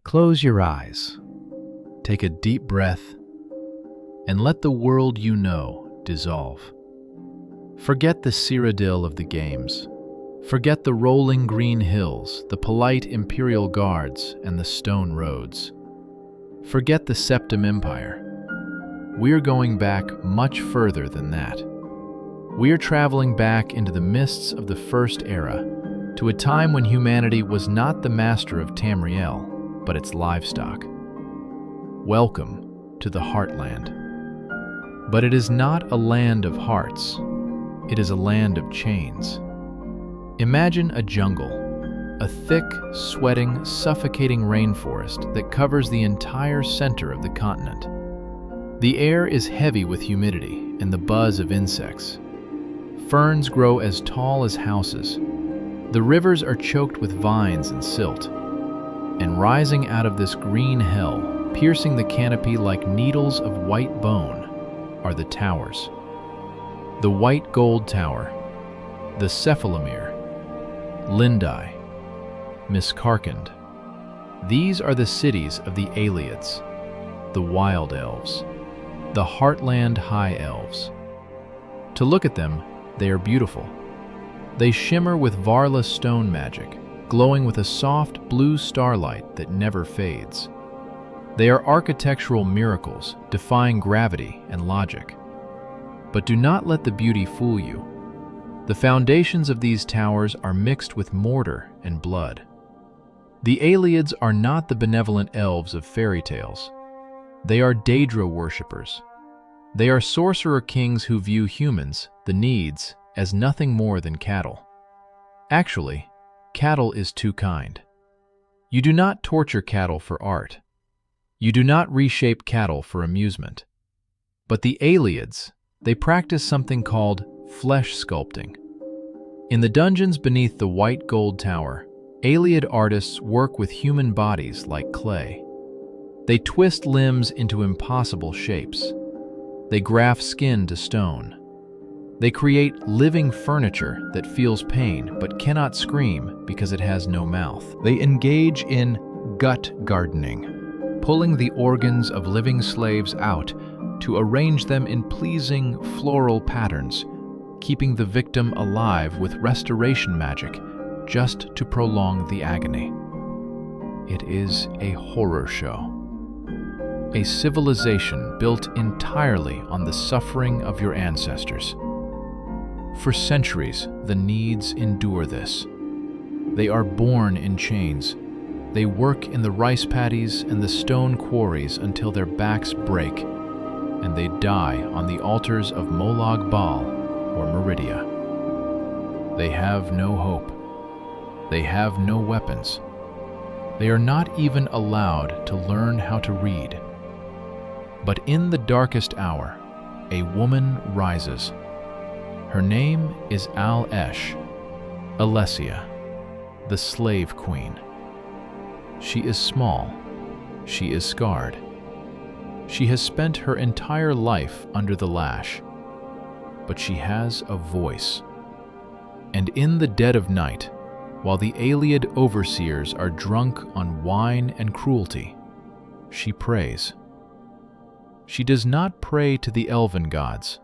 Close your eyes, take a deep breath, and let the world you know dissolve. Forget the cyrodiil of the games. Forget the rolling green hills, the polite imperial guards, and the stone roads. Forget the Septim Empire. We're going back much further than that. We're traveling back into the mists of the First Era, to a time when humanity was not the master of Tamriel, but its livestock. Welcome to the Heartland. But it is not a land of hearts. It is a land of chains. Imagine a jungle, a thick, sweating, suffocating rainforest that covers the entire center of the continent. The air is heavy with humidity and the buzz of insects. Ferns grow as tall as houses. The rivers are choked with vines and silt. And rising out of this green hell, piercing the canopy like needles of white bone, are the towers. The White Gold Tower, the Cephalomere, Lindai, Miskarkand. These are the cities of the Aelids, the Wild Elves, the Heartland High Elves. To look at them, they are beautiful. They shimmer with Varla stone magic, glowing with a soft blue starlight that never fades. They are architectural miracles, defying gravity and logic. But do not let the beauty fool you. The foundations of these towers are mixed with mortar and blood. The Aelids are not the benevolent elves of fairy tales. They are Daedra worshippers. They are sorcerer kings who view humans, the Needs, as nothing more than cattle. Actually, cattle is too kind. You do not torture cattle for art. You do not reshape cattle for amusement. But the Aelids, they practice something called flesh sculpting. In the dungeons beneath the White Gold Tower, Aeliid artists work with human bodies like clay. They twist limbs into impossible shapes. They graft skin to stone. They create living furniture that feels pain but cannot scream because it has no mouth. They engage in gut gardening, pulling the organs of living slaves out to arrange them in pleasing floral patterns, keeping the victim alive with restoration magic just to prolong the agony. It is a horror show. A civilization built entirely on the suffering of your ancestors. For centuries, the Needs endure this. They are born in chains. They work in the rice paddies and the stone quarries until their backs break, and they die on the altars of Molag Bal or Meridia. They have no hope. They have no weapons. They are not even allowed to learn how to read. But in the darkest hour, a woman rises. Her name is Al-Esh, Alessia, the Slave Queen. She is small. She is scarred. She has spent her entire life under the lash, but she has a voice. And in the dead of night, while the Aeliid overseers are drunk on wine and cruelty, she prays. She does not pray to the elven gods.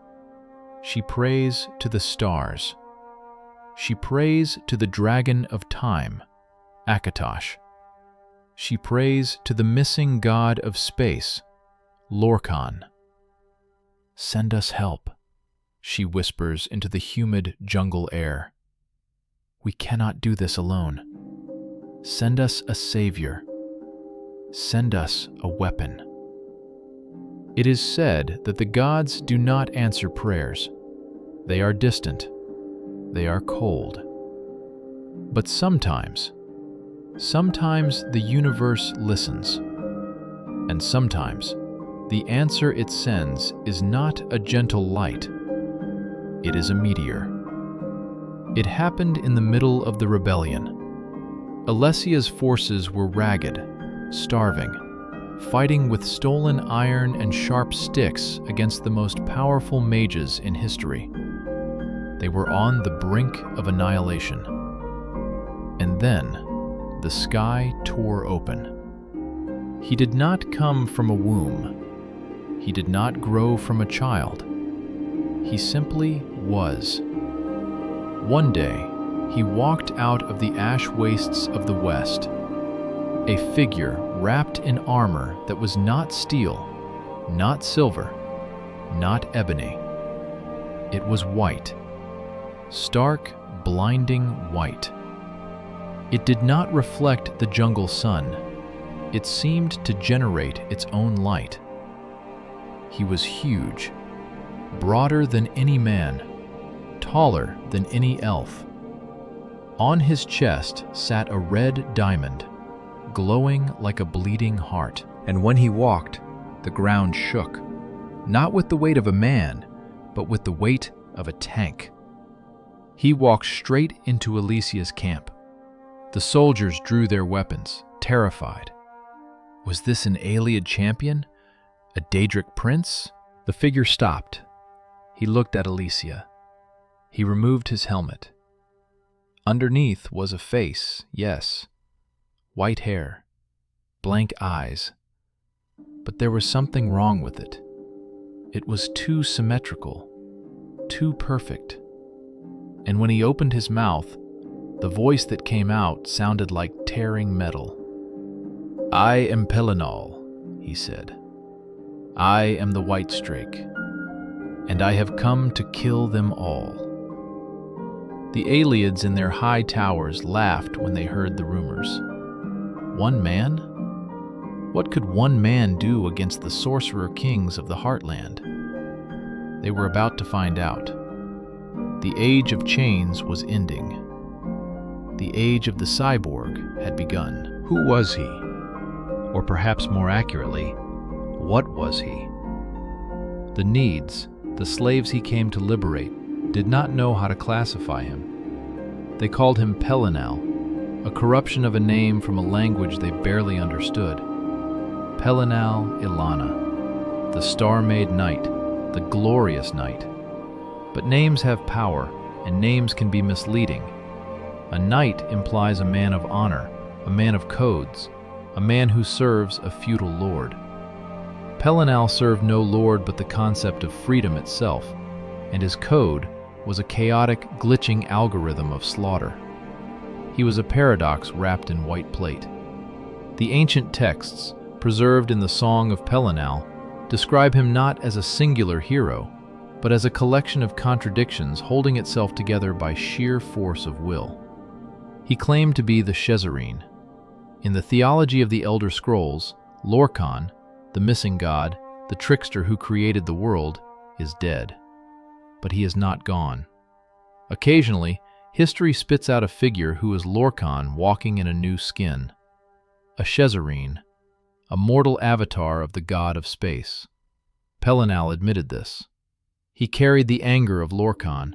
She prays to the stars. She prays to the dragon of time, Akatosh. She prays to the missing god of space, Lorkhan. Send us help, she whispers into the humid jungle air. We cannot do this alone. Send us a savior. Send us a weapon. It is said that the gods do not answer prayers. They are distant. They are cold. But sometimes the universe listens. And sometimes the answer it sends is not a gentle light. It is a meteor. It happened in the middle of the rebellion. Alessia's forces were ragged, starving, fighting with stolen iron and sharp sticks against the most powerful mages in history. They were on the brink of annihilation. And then, the sky tore open. He did not come from a womb. He did not grow from a child. He simply was. One day, he walked out of the ash wastes of the West, a figure wrapped in armor that was not steel, not silver, not ebony. It was white, stark, blinding white. It did not reflect the jungle sun. It seemed to generate its own light. He was huge, broader than any man, taller than any elf. On his chest sat a red diamond, glowing like a bleeding heart. And when he walked, the ground shook, not with the weight of a man, but with the weight of a tank. He walked straight into Alicia's camp. The soldiers drew their weapons, terrified. Was this an Ayleid champion? A Daedric prince? The figure stopped. He looked at Alicia. He removed his helmet. Underneath was a face, yes. White hair, blank eyes. But there was something wrong with it. It was too symmetrical, too perfect. And when he opened his mouth, the voice that came out sounded like tearing metal. "I am Pelinal," he said. "I am the White Strake, and I have come to kill them all." The Ayleids in their high towers laughed when they heard the rumors. One man? What could one man do against the sorcerer kings of the Heartland? They were about to find out. The age of chains was ending. The age of the cyborg had begun. Who was he? Or perhaps more accurately, what was he? The Needs, the slaves he came to liberate, did not know how to classify him. They called him Pelinal, a corruption of a name from a language they barely understood. Pelinal Ilana, the star-made night, the glorious night. But names have power, and names can be misleading. A knight implies a man of honor, a man of codes, a man who serves a feudal lord. Pelinal served no lord but the concept of freedom itself, and his code was a chaotic, glitching algorithm of slaughter. He was a paradox wrapped in white plate. The ancient texts, preserved in the Song of Pelinal, describe him not as a singular hero, but as a collection of contradictions holding itself together by sheer force of will. He claimed to be the Shezarene. In the theology of the Elder Scrolls, Lorkhan, the missing god, the trickster who created the world, is dead. But he is not gone. Occasionally, history spits out a figure who is Lorkhan walking in a new skin. A Shezarene, a mortal avatar of the god of space. Pelinal admitted this. He carried the anger of Lorkhan.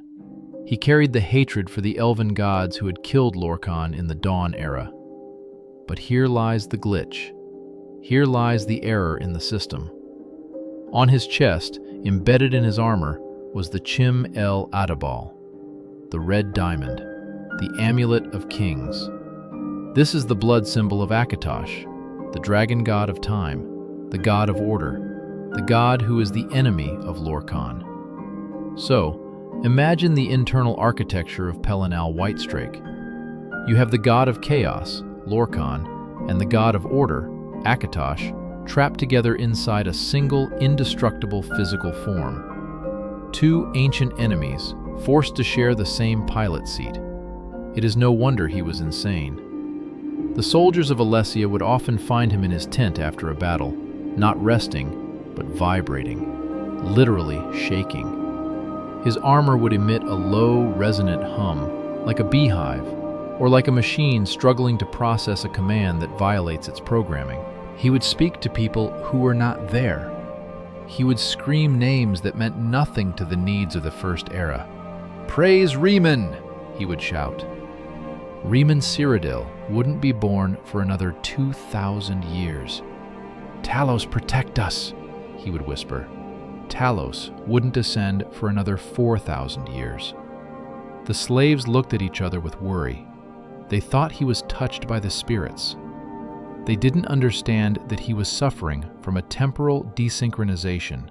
He carried the hatred for the elven gods who had killed Lorkhan in the Dawn era. But here lies the glitch. Here lies the error in the system. On his chest, embedded in his armor, was the Chim El Adabal, the red diamond, the amulet of kings. This is the blood symbol of Akatosh, the dragon god of time, the god of order, the god who is the enemy of Lorkhan. So, imagine the internal architecture of Pelinal Whitestrake. You have the god of chaos, Lorkhan, and the god of order, Akatosh, trapped together inside a single, indestructible physical form. Two ancient enemies, forced to share the same pilot seat. It is no wonder he was insane. The soldiers of Alessia would often find him in his tent after a battle, not resting, but vibrating, literally shaking. His armor would emit a low, resonant hum, like a beehive, or like a machine struggling to process a command that violates its programming. He would speak to people who were not there. He would scream names that meant nothing to the needs of the First Era. "Praise Riemann!" he would shout. Riemann Cyrodiil wouldn't be born for another 2,000 years. "Talos, protect us!" he would whisper. Talos wouldn't descend for another 4,000 years. The slaves looked at each other with worry. They thought he was touched by the spirits. They didn't understand that he was suffering from a temporal desynchronization.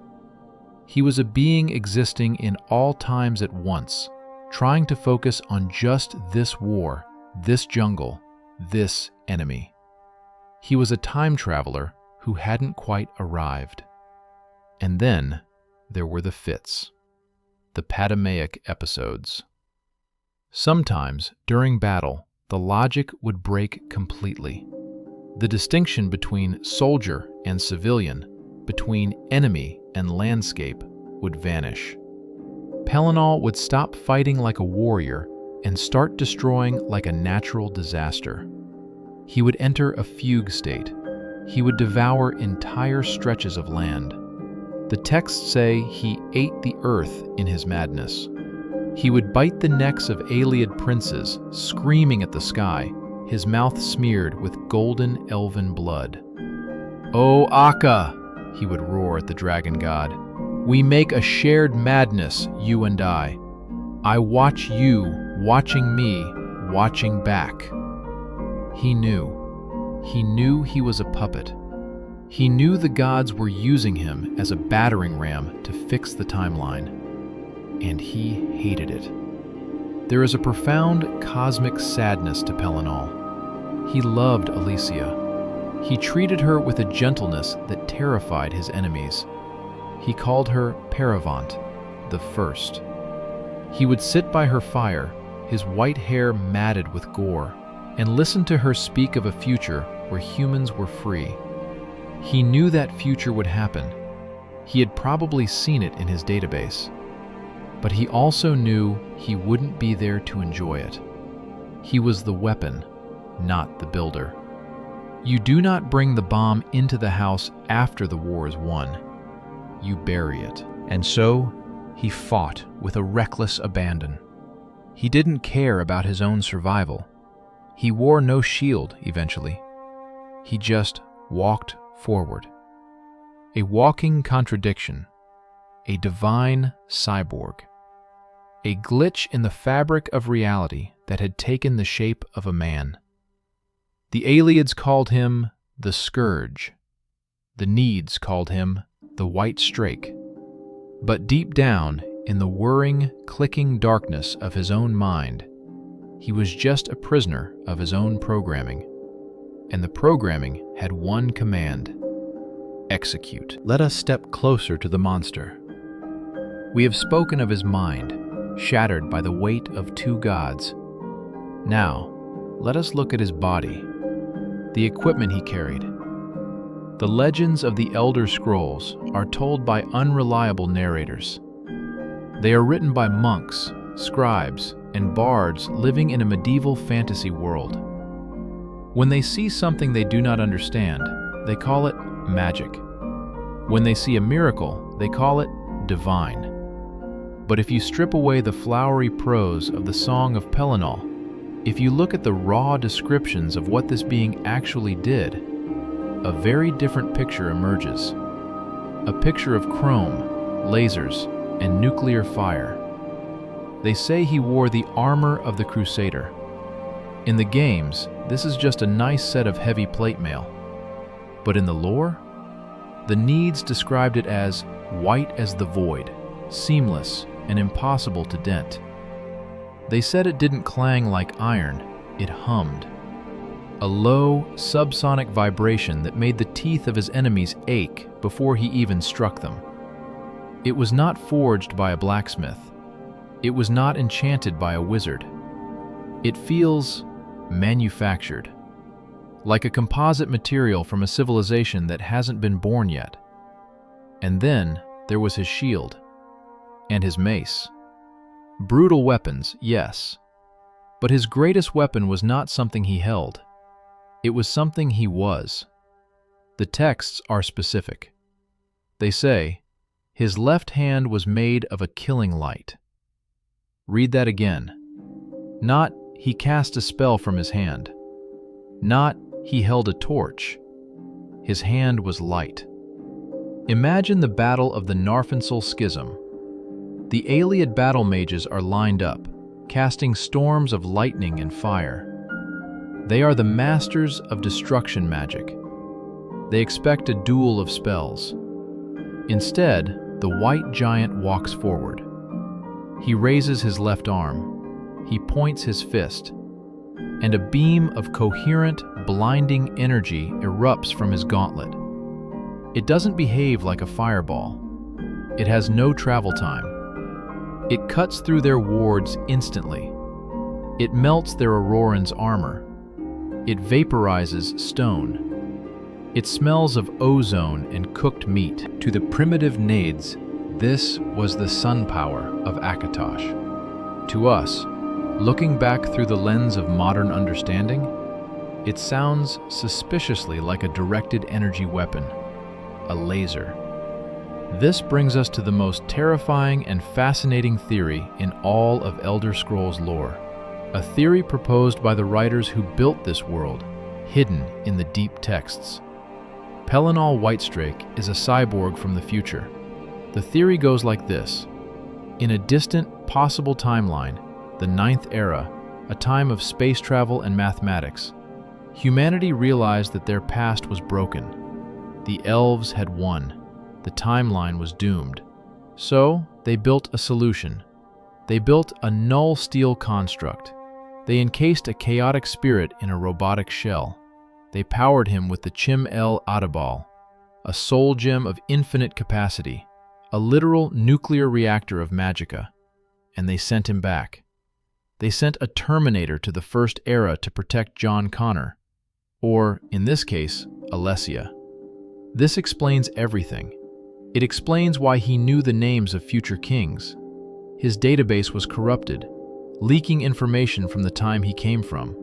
He was a being existing in all times at once, trying to focus on just this war, this jungle, this enemy. He was a time traveler who hadn't quite arrived. And then there were the fits, the Patamaic episodes. Sometimes, during battle, the logic would break completely. The distinction between soldier and civilian, between enemy and landscape, would vanish. Pellinol would stop fighting like a warrior and start destroying like a natural disaster. He would enter a fugue state. He would devour entire stretches of land. The texts say he ate the earth in his madness. He would bite the necks of Aileid princes, screaming at the sky, his mouth smeared with golden elven blood. "O Akka," he would roar at the dragon god, "we make a shared madness, you and I. I watch you, watching me, watching back." He knew. He knew he was a puppet. He knew the gods were using him as a battering ram to fix the timeline. And he hated it. There is a profound cosmic sadness to Pellinol. He loved Alicia. He treated her with a gentleness that terrified his enemies. He called her Paravant, the First. He would sit by her fire, his white hair matted with gore, and listen to her speak of a future where humans were free. He knew that future would happen. He had probably seen it in his database. But he also knew he wouldn't be there to enjoy it. He was the weapon, not the builder. You do not bring the bomb into the house after the war is won. You bury it. And so, he fought with a reckless abandon. He didn't care about his own survival. He wore no shield, eventually. He just walked forward. A walking contradiction. A divine cyborg. A glitch in the fabric of reality that had taken the shape of a man. The Aileids called him the Scourge. The Needs called him the White Strake. But deep down, in the whirring, clicking darkness of his own mind, he was just a prisoner of his own programming. And the programming had one command: execute. Let us step closer to the monster. We have spoken of his mind, shattered by the weight of two gods. Now, let us look at his body, the equipment he carried. The legends of the Elder Scrolls are told by unreliable narrators. They are written by monks, scribes, and bards living in a medieval fantasy world. When they see something they do not understand, they call it magic. When they see a miracle, they call it divine. But if you strip away the flowery prose of the Song of Pellinol, if you look at the raw descriptions of what this being actually did, a very different picture emerges. A picture of chrome, lasers, and nuclear fire. They say he wore the armor of the Crusader. In the games, this is just a nice set of heavy plate mail. But in the lore, the Needs described it as white as the void, seamless, and impossible to dent. They said it didn't clang like iron, it hummed. A low, subsonic vibration that made the teeth of his enemies ache before he even struck them. It was not forged by a blacksmith. It was not enchanted by a wizard. It feels manufactured, like a composite material from a civilization that hasn't been born yet. And then there was his shield. And his mace. Brutal weapons, yes. But his greatest weapon was not something he held. It was something he was. The texts are specific. They say, his left hand was made of a killing light. Read that again. Not, he cast a spell from his hand. Not, he held a torch. His hand was light. Imagine the battle of the Narfensel Schism. The Aileid battle mages are lined up, casting storms of lightning and fire. They are the masters of destruction magic. They expect a duel of spells. Instead, the white giant walks forward. He raises his left arm. He points his fist. And a beam of coherent, blinding energy erupts from his gauntlet. It doesn't behave like a fireball. It has no travel time. It cuts through their wards instantly. It melts their Auroran's armor. It vaporizes stone. It smells of ozone and cooked meat. To the primitive Nades, this was the sun power of Akatosh. To us, looking back through the lens of modern understanding, it sounds suspiciously like a directed energy weapon, a laser. This brings us to the most terrifying and fascinating theory in all of Elder Scrolls lore, a theory proposed by the writers who built this world, hidden in the deep texts. Pelinal Whitestrake is a cyborg from the future. The theory goes like this. In a distant, possible timeline, the Ninth Era, a time of space travel and mathematics, humanity realized that their past was broken. The Elves had won. The timeline was doomed. So, they built a solution. They built a null steel construct. They encased a chaotic spirit in a robotic shell. They powered him with the Chim El Adabal, a soul gem of infinite capacity, a literal nuclear reactor of magicka, and they sent him back. They sent a Terminator to the First Era to protect John Connor, or, in this case, Alessia. This explains everything. It explains why he knew the names of future kings. His database was corrupted, leaking information from the time he came from.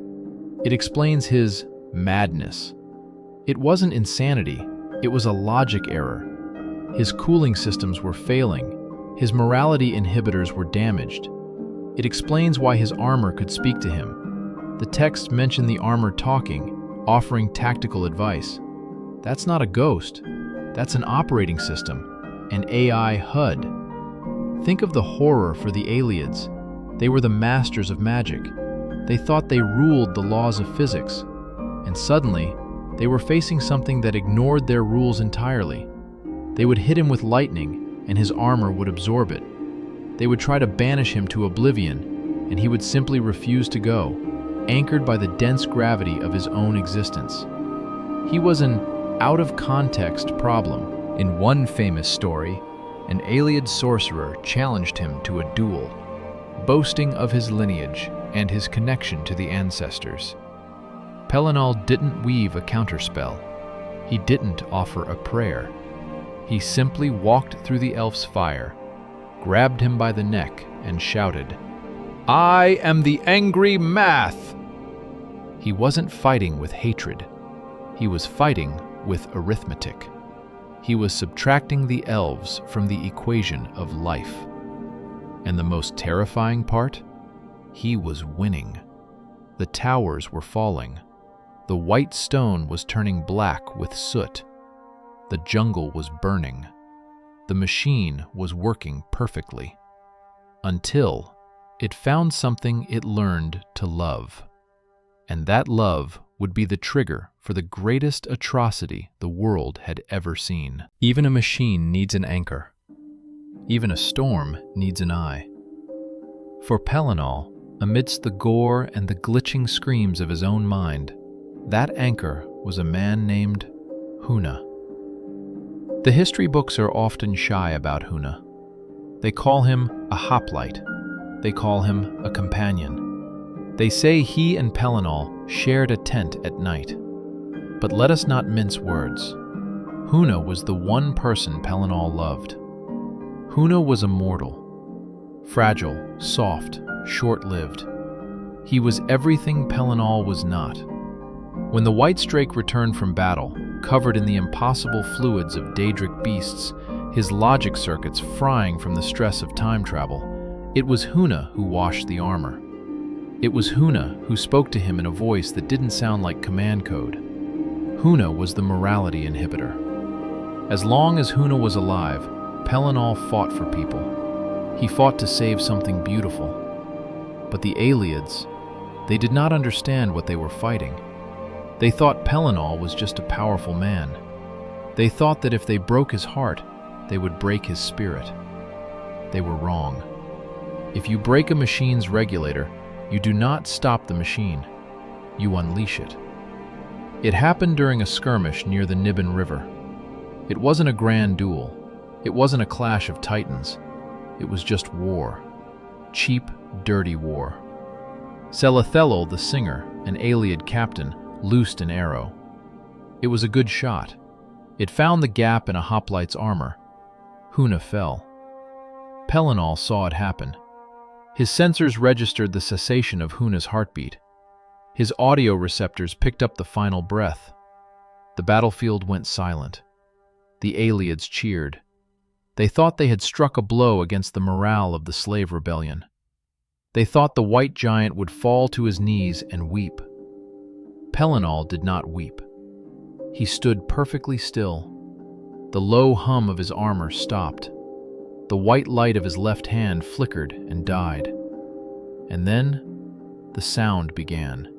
It explains his madness. It wasn't insanity, it was a logic error. His cooling systems were failing. His morality inhibitors were damaged. It explains why his armor could speak to him. The texts mention the armor talking, offering tactical advice. That's not a ghost. That's an operating system, an AI HUD. Think of the horror for the Aliens. They were the masters of magic. They thought they ruled the laws of physics. And suddenly, they were facing something that ignored their rules entirely. They would hit him with lightning, and his armor would absorb it. They would try to banish him to oblivion, and he would simply refuse to go, anchored by the dense gravity of his own existence. He was an out-of-context problem. In one famous story, an Aliad sorcerer challenged him to a duel, boasting of his lineage and his connection to the ancestors. Pelinal didn't weave a counterspell. He didn't offer a prayer. He simply walked through the elf's fire, grabbed him by the neck, and shouted, "I am the angry Math!" He wasn't fighting with hatred. He was fighting with arithmetic. He was subtracting the elves from the equation of life. And the most terrifying part? He was winning. The towers were falling. The white stone was turning black with soot. The jungle was burning. The machine was working perfectly. Until it found something it learned to love. And that love would be the trigger for the greatest atrocity the world had ever seen. Even a machine needs an anchor. Even a storm needs an eye. For Pelinal, amidst the gore and the glitching screams of his own mind, that anchor was a man named Huna. The history books are often shy about Huna. They call him a hoplite. They call him a companion. They say he and Pelinal shared a tent at night. But let us not mince words. Huna was the one person Pelinal loved. Huna was immortal, fragile, soft, short-lived. He was everything Pelinal was not. When the Whitestrake returned from battle, covered in the impossible fluids of Daedric beasts, his logic circuits frying from the stress of time travel, it was Huna who washed the armor. It was Huna who spoke to him in a voice that didn't sound like command code. Huna was the morality inhibitor. As long as Huna was alive, Pelinal fought for people. He fought to save something beautiful. But the Aliads, They did not understand what they were fighting. They thought Pellinol was just a powerful man. They thought that if they broke his heart, they would break his spirit. They were wrong. If you break a machine's regulator, you do not stop the machine. You unleash it. It happened during a skirmish near the Niben River. It wasn't a grand duel. It wasn't a clash of titans. It was just war. Cheap, dirty war. Celithelol, the singer, an Aeolid captain, loosed an arrow. It was a good shot. It found the gap in a hoplite's armor. Huna fell. Pellinol saw it happen. His sensors registered the cessation of Huna's heartbeat. His audio receptors picked up the final breath. The battlefield went silent. The Aeolids cheered. They thought they had struck a blow against the morale of the slave rebellion. They thought the white giant would fall to his knees and weep. Pellinol did not weep. He stood perfectly still. The low hum of his armor stopped. The white light of his left hand flickered and died. And then, the sound began.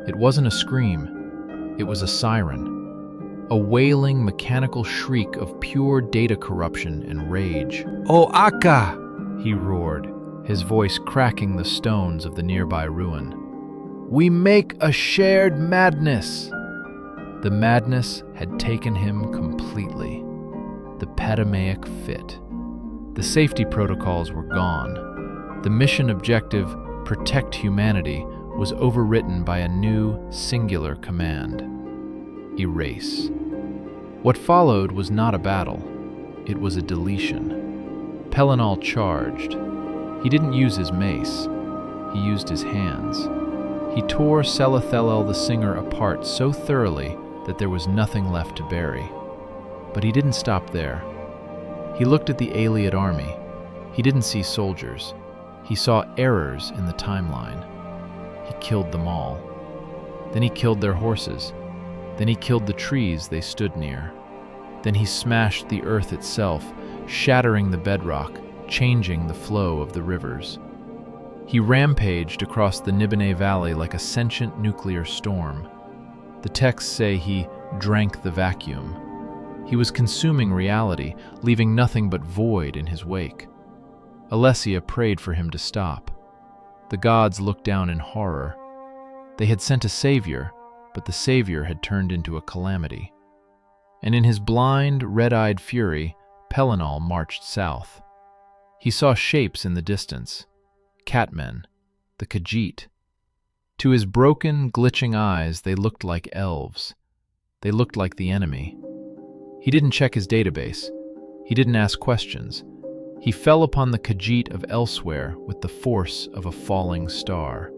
It wasn't a scream. It was a siren. A wailing, mechanical shriek of pure data corruption and rage. "O Akka!" He roared, his voice cracking the stones of the nearby ruin. "We make a shared madness!" The madness had taken him completely. The Patamaic fit. The safety protocols were gone. The mission objective, protect humanity, was overwritten by a new, singular command. Erase. What followed was not a battle. It was a deletion. Pellinol charged. He didn't use his mace. He used his hands. He tore Celithelol the singer apart so thoroughly that there was nothing left to bury. But he didn't stop there. He looked at the Aeolid army. He didn't see soldiers. He saw errors in the timeline. He killed them all. Then he killed their horses. Then he killed the trees they stood near. Then he smashed the earth itself, shattering the bedrock, changing the flow of the rivers. He rampaged across the Nibene Valley like a sentient nuclear storm. The texts say he drank the vacuum. He was consuming reality, leaving nothing but void in his wake. Alessia prayed for him to stop. The gods looked down in horror. They had sent a savior, but the savior had turned into a calamity. And in his blind, red-eyed fury, Pellinol marched south. He saw shapes in the distance. Catmen, the Khajiit. To his broken, glitching eyes, they looked like elves. They looked like the enemy. He didn't check his database. He didn't ask questions. He fell upon the Khajiit of elsewhere with the force of a falling star.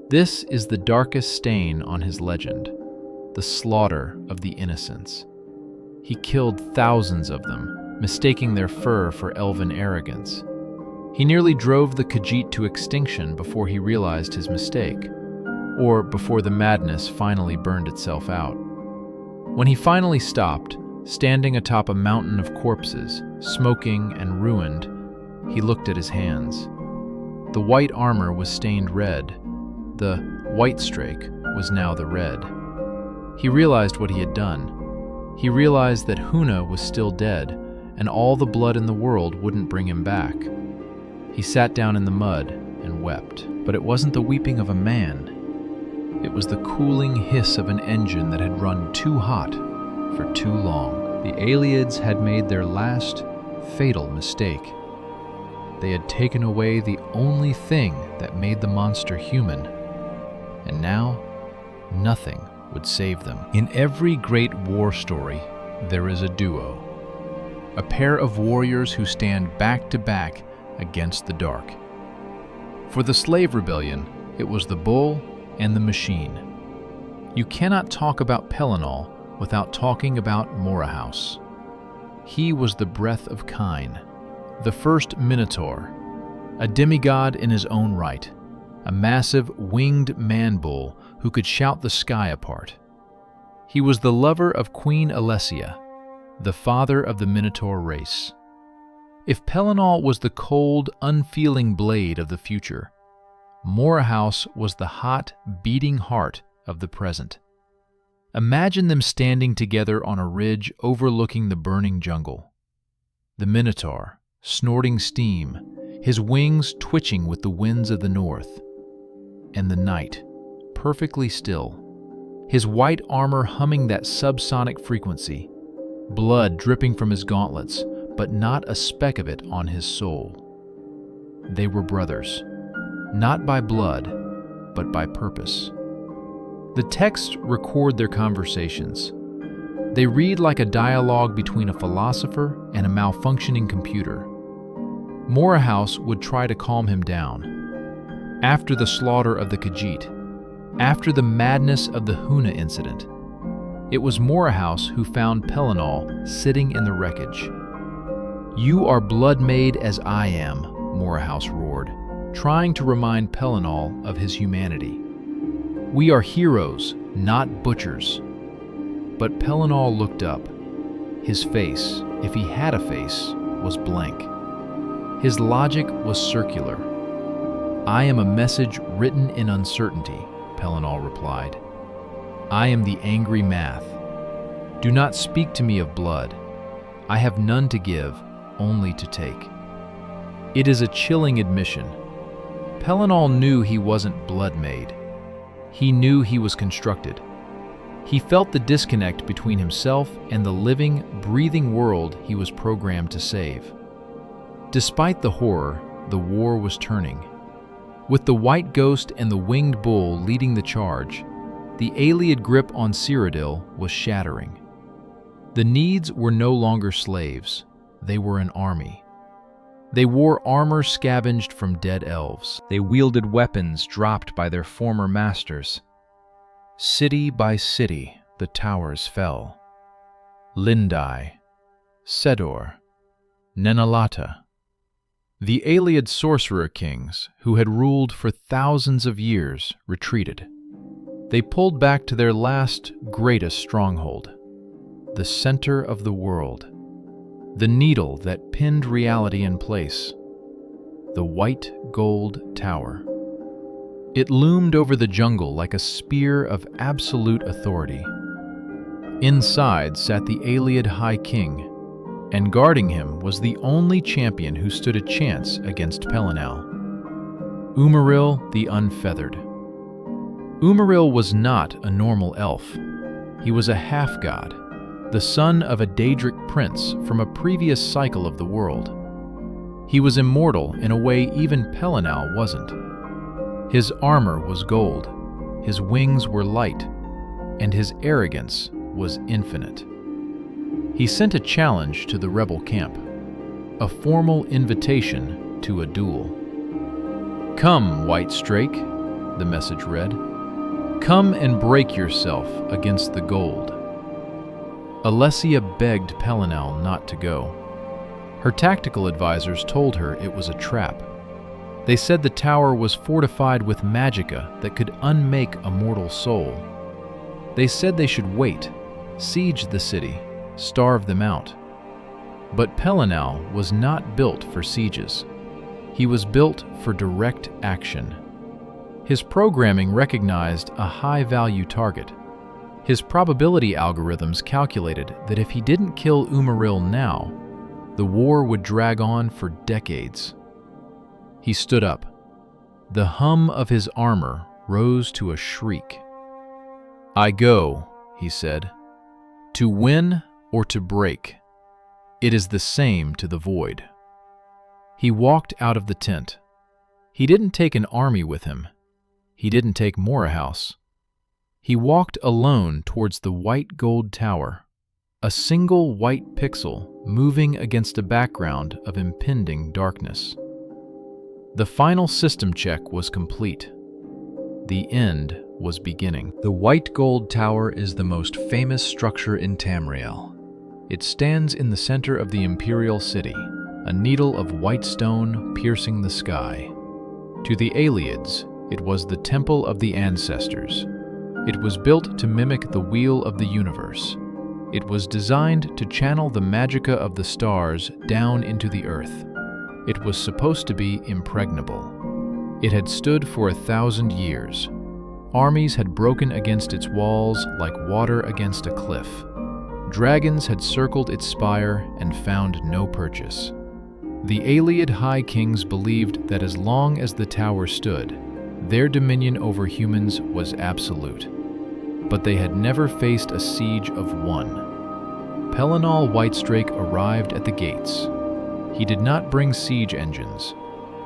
This is the darkest stain on his legend, the slaughter of the innocents. He killed thousands of them, mistaking their fur for elven arrogance. He nearly drove the Khajiit to extinction before he realized his mistake, or before the madness finally burned itself out. When he finally stopped, standing atop a mountain of corpses, smoking and ruined, he looked at his hands. The white armor was stained red. The white streak was now the red. He realized what he had done. He realized that Huna was still dead, and all the blood in the world wouldn't bring him back. He sat down in the mud and wept. But it wasn't the weeping of a man. It was the cooling hiss of an engine that had run too hot for too long. The Aeolids had made their last, fatal mistake. They had taken away the only thing that made the monster human, and now nothing would save them. In every great war story, there is a duo, a pair of warriors who stand back to back against the dark. For the slave rebellion, it was the bull and the machine. You cannot talk about Pellinol without talking about Morahouse. He was the breath of Kine, the first Minotaur, a demigod in his own right, a massive winged man-bull who could shout the sky apart. He was the lover of Queen Alessia, the father of the Minotaur race. If Pellinol was the cold, unfeeling blade of the future, Mora House was the hot, beating heart of the present. Imagine them standing together on a ridge overlooking the burning jungle. The Minotaur, snorting steam, his wings twitching with the winds of the north. And the night, perfectly still, his white armor humming that subsonic frequency, blood dripping from his gauntlets, but not a speck of it on his soul. They were brothers, not by blood, but by purpose. The texts record their conversations. They read like a dialogue between a philosopher and a malfunctioning computer. Mora House would try to calm him down. After the slaughter of the Khajiit, after the madness of the Huna incident, it was Mora House who found Pelinal sitting in the wreckage. "You are blood-made as I am," Mora House roared, trying to remind Pelinal of his humanity. "We are heroes, not butchers." But Pelinal looked up. His face, if he had a face, was blank. His logic was circular. "I am a message written in uncertainty," Pelinal replied. "I am the angry math. Do not speak to me of blood. I have none to give, only to take." It is a chilling admission. Pelinal knew he wasn't blood-made. He knew he was constructed. He felt the disconnect between himself and the living, breathing world he was programmed to save. Despite the horror, the war was turning. With the White Ghost and the Winged Bull leading the charge, the Ayleid grip on Cyrodiil was shattering. The Needs were no longer slaves. They were an army. They wore armor scavenged from dead elves. They wielded weapons dropped by their former masters. City by city, the towers fell. Lindai, Sedor, Nenalata. The Ayleid sorcerer kings, who had ruled for thousands of years, retreated. They pulled back to their last, greatest stronghold, the center of the world, the needle that pinned reality in place, the white gold tower. It loomed over the jungle like a spear of absolute authority. Inside sat the Ayleid High King, and guarding him was the only champion who stood a chance against Pelinal, Umaril the Unfeathered. Umaril was not a normal elf. He was a half-god, the son of a Daedric prince from a previous cycle of the world. He was immortal in a way even Pelinal wasn't. His armor was gold, his wings were light, and his arrogance was infinite. He sent a challenge to the rebel camp, a formal invitation to a duel. "Come, White Strake," the message read. "Come and break yourself against the gold." Alessia begged Pelinal not to go. Her tactical advisors told her it was a trap. They said the tower was fortified with magicka that could unmake a mortal soul. They said they should wait, siege the city, starve them out. But Pelinal was not built for sieges. He was built for direct action. His programming recognized a high-value target. His probability algorithms calculated that if he didn't kill Umaril now, the war would drag on for decades. He stood up. The hum of his armor rose to a shriek. "I go," he said, "to win or to break. It is the same to the void." He walked out of the tent. He didn't take an army with him. He didn't take Mora House. He walked alone towards the white gold tower, a single white pixel moving against a background of impending darkness. The final system check was complete. The end was beginning. The white gold tower is the most famous structure in Tamriel. It stands in the center of the imperial city, a needle of white stone piercing the sky. To the Ayleids, it was the temple of the ancestors. It was built to mimic the wheel of the universe. It was designed to channel the magicka of the stars down into the earth. It was supposed to be impregnable. It had stood for 1,000 years. Armies had broken against its walls like water against a cliff. Dragons had circled its spire and found no purchase. The Aeolid High Kings believed that as long as the tower stood, their dominion over humans was absolute. But they had never faced a siege of one. Pellinol Whitestrake arrived at the gates. He did not bring siege engines.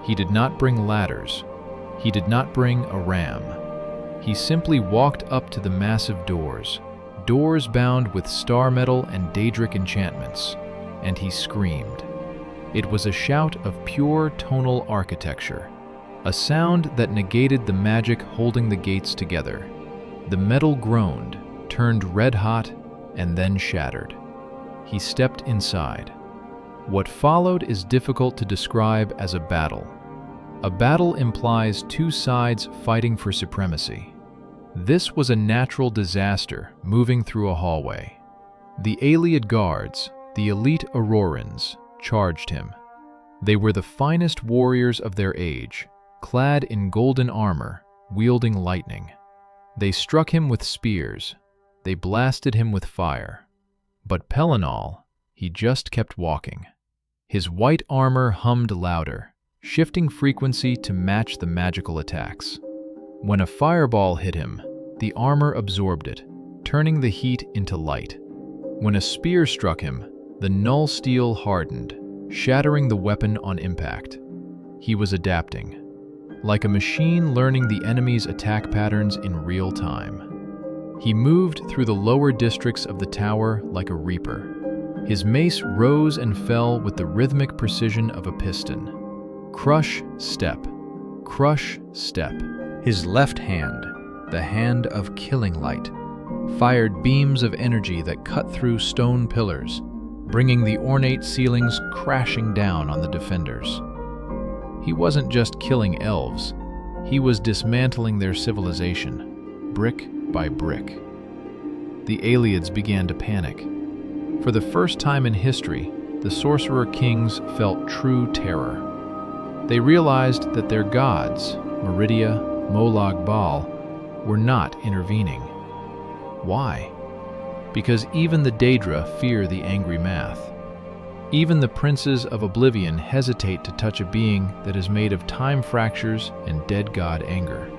He did not bring ladders. He did not bring a ram. He simply walked up to the massive doors bound with star metal and Daedric enchantments, and he screamed. It was a shout of pure tonal architecture, a sound that negated the magic holding the gates together. The metal groaned, turned red-hot, and then shattered. He stepped inside. What followed is difficult to describe as a battle. A battle implies two sides fighting for supremacy. This was a natural disaster moving through a hallway. The Aeolid guards, the elite Aurorans, charged him. They were the finest warriors of their age, clad in golden armor, wielding lightning. They struck him with spears. They blasted him with fire. But Pellinol, he just kept walking. His white armor hummed louder, shifting frequency to match the magical attacks. When a fireball hit him, the armor absorbed it, turning the heat into light. When a spear struck him, the null steel hardened, shattering the weapon on impact. He was adapting, like a machine learning the enemy's attack patterns in real time. He moved through the lower districts of the tower like a reaper. His mace rose and fell with the rhythmic precision of a piston. Crush, step. Crush, step. His left hand, the hand of killing light, fired beams of energy that cut through stone pillars, bringing the ornate ceilings crashing down on the defenders. He wasn't just killing elves, he was dismantling their civilization, brick by brick. The Aeolids began to panic. For the first time in history, the Sorcerer Kings felt true terror. They realized that their gods, Meridia, Molag Bal, were not intervening. Why? Because even the Daedra fear the angry Math. Even the princes of Oblivion hesitate to touch a being that is made of time fractures and dead god anger.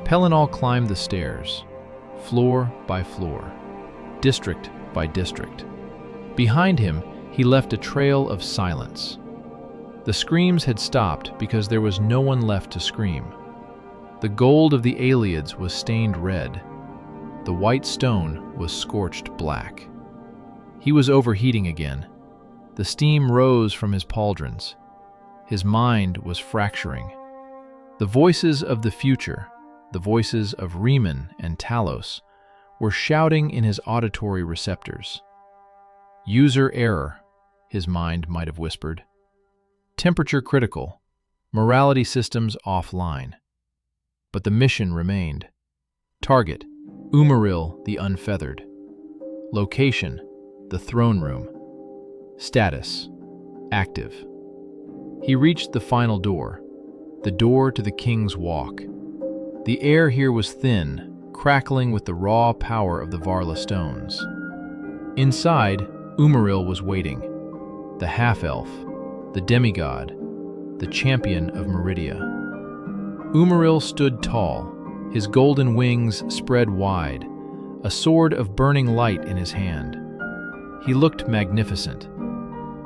Pellinol climbed the stairs, floor by floor, district by district. Behind him, he left a trail of silence. The screams had stopped because there was no one left to scream. The gold of the Aeolids was stained red. The white stone was scorched black. He was overheating again. The steam rose from his pauldrons. His mind was fracturing. The voices of the future, the voices of Riemann and Talos, were shouting in his auditory receptors. User error, his mind might have whispered. Temperature critical, morality systems offline. But the mission remained. Target, Umaril the Unfeathered. Location, the throne room. Status, active. He reached the final door, the door to the King's Walk. The air here was thin, crackling with the raw power of the Varla stones. Inside, Umaril was waiting, the half-elf, the demigod, the champion of Meridia. Umaril stood tall, his golden wings spread wide, a sword of burning light in his hand. He looked magnificent.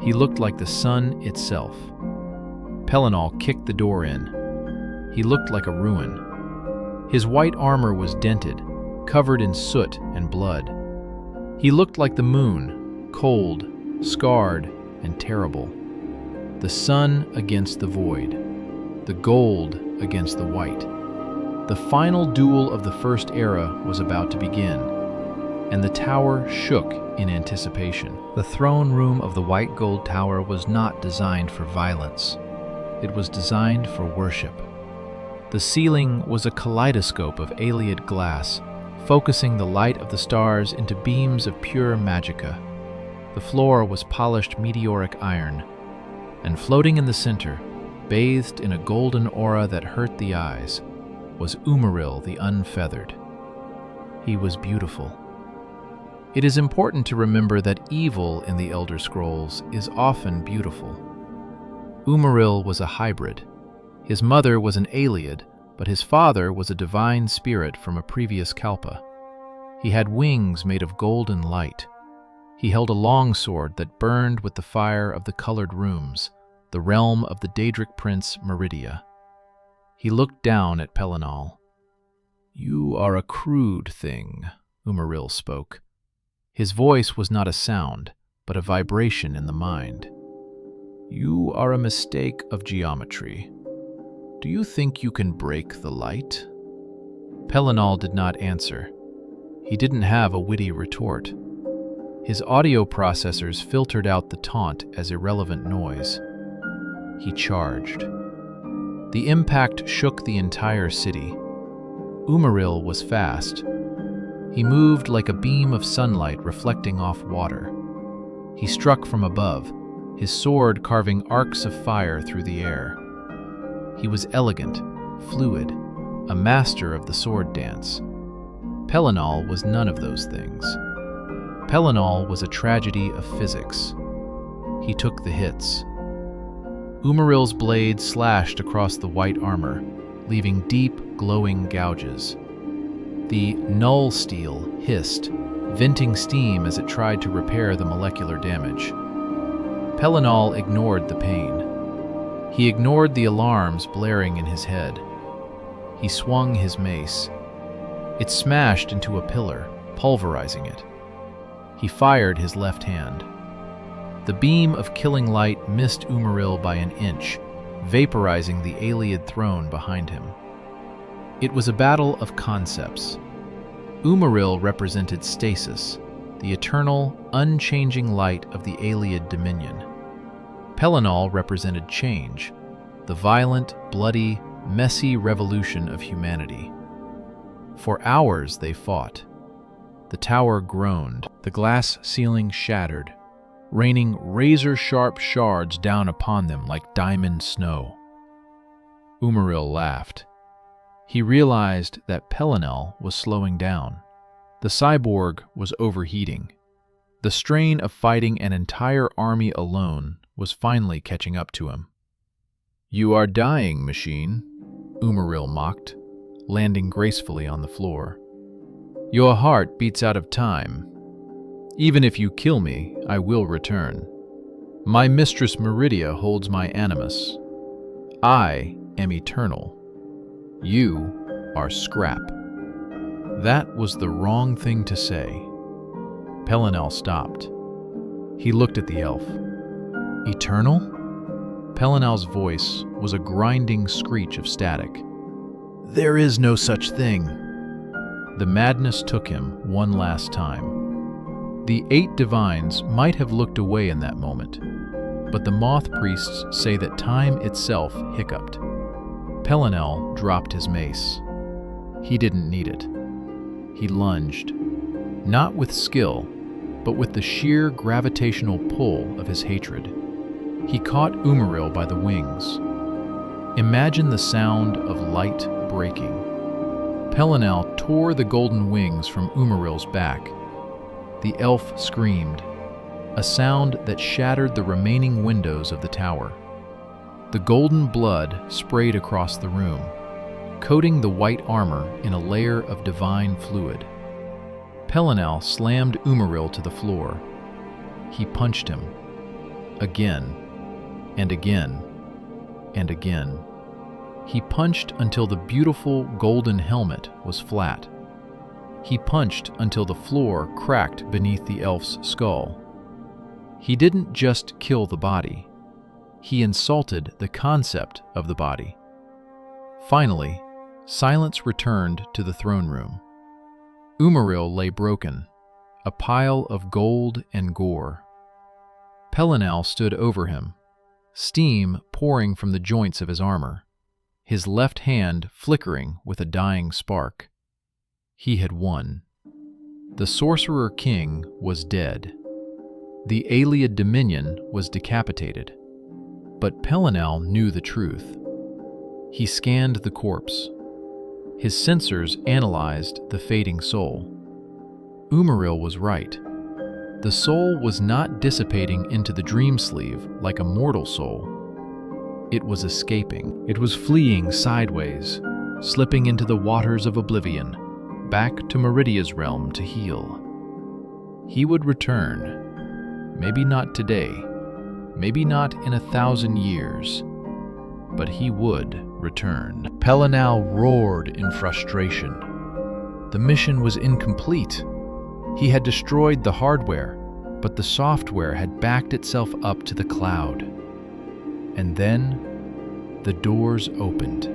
He looked like the sun itself. Pellinol kicked the door in. He looked like a ruin. His white armor was dented, covered in soot and blood. He looked like the moon, cold, scarred, and terrible. The sun against the void, the gold against the white. The final duel of the First Era was about to begin, and the tower shook in anticipation. The throne room of the White Gold Tower was not designed for violence. It was designed for worship. The ceiling was a kaleidoscope of Aeolid glass, focusing the light of the stars into beams of pure magicka. The floor was polished meteoric iron, and floating in the center, bathed in a golden aura that hurt the eyes, was Umaril the Unfeathered. He was beautiful. It is important to remember that evil in the Elder Scrolls is often beautiful. Umaril was a hybrid. His mother was an Ayleid, but his father was a divine spirit from a previous Kalpa. He had wings made of golden light. He held a longsword that burned with the fire of the colored rooms, the realm of the Daedric prince Meridia. He looked down at Pelinal. "You are a crude thing," Umaril spoke. His voice was not a sound, but a vibration in the mind. "You are a mistake of geometry. Do you think you can break the light?" Pelinal did not answer. He didn't have a witty retort. His audio processors filtered out the taunt as irrelevant noise. He charged. The impact shook the entire city. Umaril was fast. He moved like a beam of sunlight reflecting off water. He struck from above, his sword carving arcs of fire through the air. He was elegant, fluid, a master of the sword dance. Pelinal was none of those things. Pelinal was a tragedy of physics. He took the hits. Umaril's blade slashed across the white armor, leaving deep, glowing gouges. The null steel hissed, venting steam as it tried to repair the molecular damage. Pelinal ignored the pain. He ignored the alarms blaring in his head. He swung his mace. It smashed into a pillar, pulverizing it. He fired his left hand. The beam of killing light missed Umaril by an inch, vaporizing the Ayleid throne behind him. It was a battle of concepts. Umaril represented stasis, the eternal, unchanging light of the Ayleid dominion. Pelinal represented change, the violent, bloody, messy revolution of humanity. For hours they fought. The tower groaned, the glass ceiling shattered, raining razor-sharp shards down upon them like diamond snow. Umaril laughed. He realized that Pelinal was slowing down. The cyborg was overheating. The strain of fighting an entire army alone was finally catching up to him. "You are dying, machine," Umaril mocked, landing gracefully on the floor. "Your heart beats out of time. Even if you kill me, I will return. My mistress Meridia holds my animus. I am eternal. You are scrap." That was the wrong thing to say. Pelinal stopped. He looked at the elf. "Eternal?" Pelinal's voice was a grinding screech of static. "There is no such thing." The madness took him one last time. The 8 divines might have looked away in that moment, but the moth priests say that time itself hiccuped. Pelinal dropped his mace. He didn't need it. He lunged, not with skill, but with the sheer gravitational pull of his hatred. He caught Umaril by the wings. Imagine the sound of light breaking. Pelinal tore the golden wings from Umaril's back. The elf screamed, a sound that shattered the remaining windows of the tower. The golden blood sprayed across the room, coating the white armor in a layer of divine fluid. Pelinal slammed Umaril to the floor. He punched him. Again, and again, and again. He punched until the beautiful golden helmet was flat. He punched until the floor cracked beneath the elf's skull. He didn't just kill the body. He insulted the concept of the body. Finally, silence returned to the throne room. Umaril lay broken, a pile of gold and gore. Pelinal stood over him, steam pouring from the joints of his armor, his left hand flickering with a dying spark. He had won. The Sorcerer King was dead. The Ayleid Dominion was decapitated. But Pelinal knew the truth. He scanned the corpse. His sensors analyzed the fading soul. Umaril was right. The soul was not dissipating into the dream sleeve like a mortal soul. It was escaping. It was fleeing sideways, slipping into the waters of oblivion, back to Meridia's realm to heal. He would return. Maybe not today, maybe not in 1,000 years, but he would return. Pelinal roared in frustration. The mission was incomplete. He had destroyed the hardware, but the software had backed itself up to the cloud. And then the doors opened.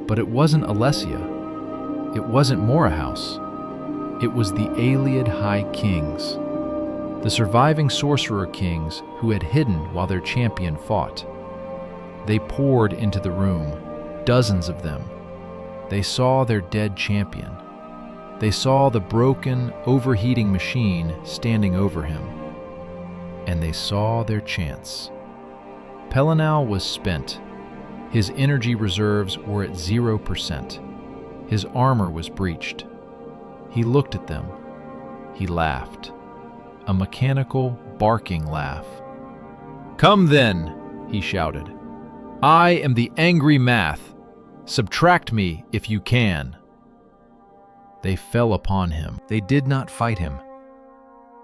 But it wasn't Alessia. It wasn't Morahouse. It was the Ayleid High Kings, the surviving sorcerer kings who had hidden while their champion fought. They poured into the room, dozens of them. They saw their dead champion. They saw the broken, overheating machine standing over him. And they saw their chance. Pelinal was spent. His energy reserves were at 0%. His armor was breached. He looked at them. He laughed. A mechanical, barking laugh. "Come then," he shouted. "I am the angry math. Subtract me if you can." They fell upon him. They did not fight him.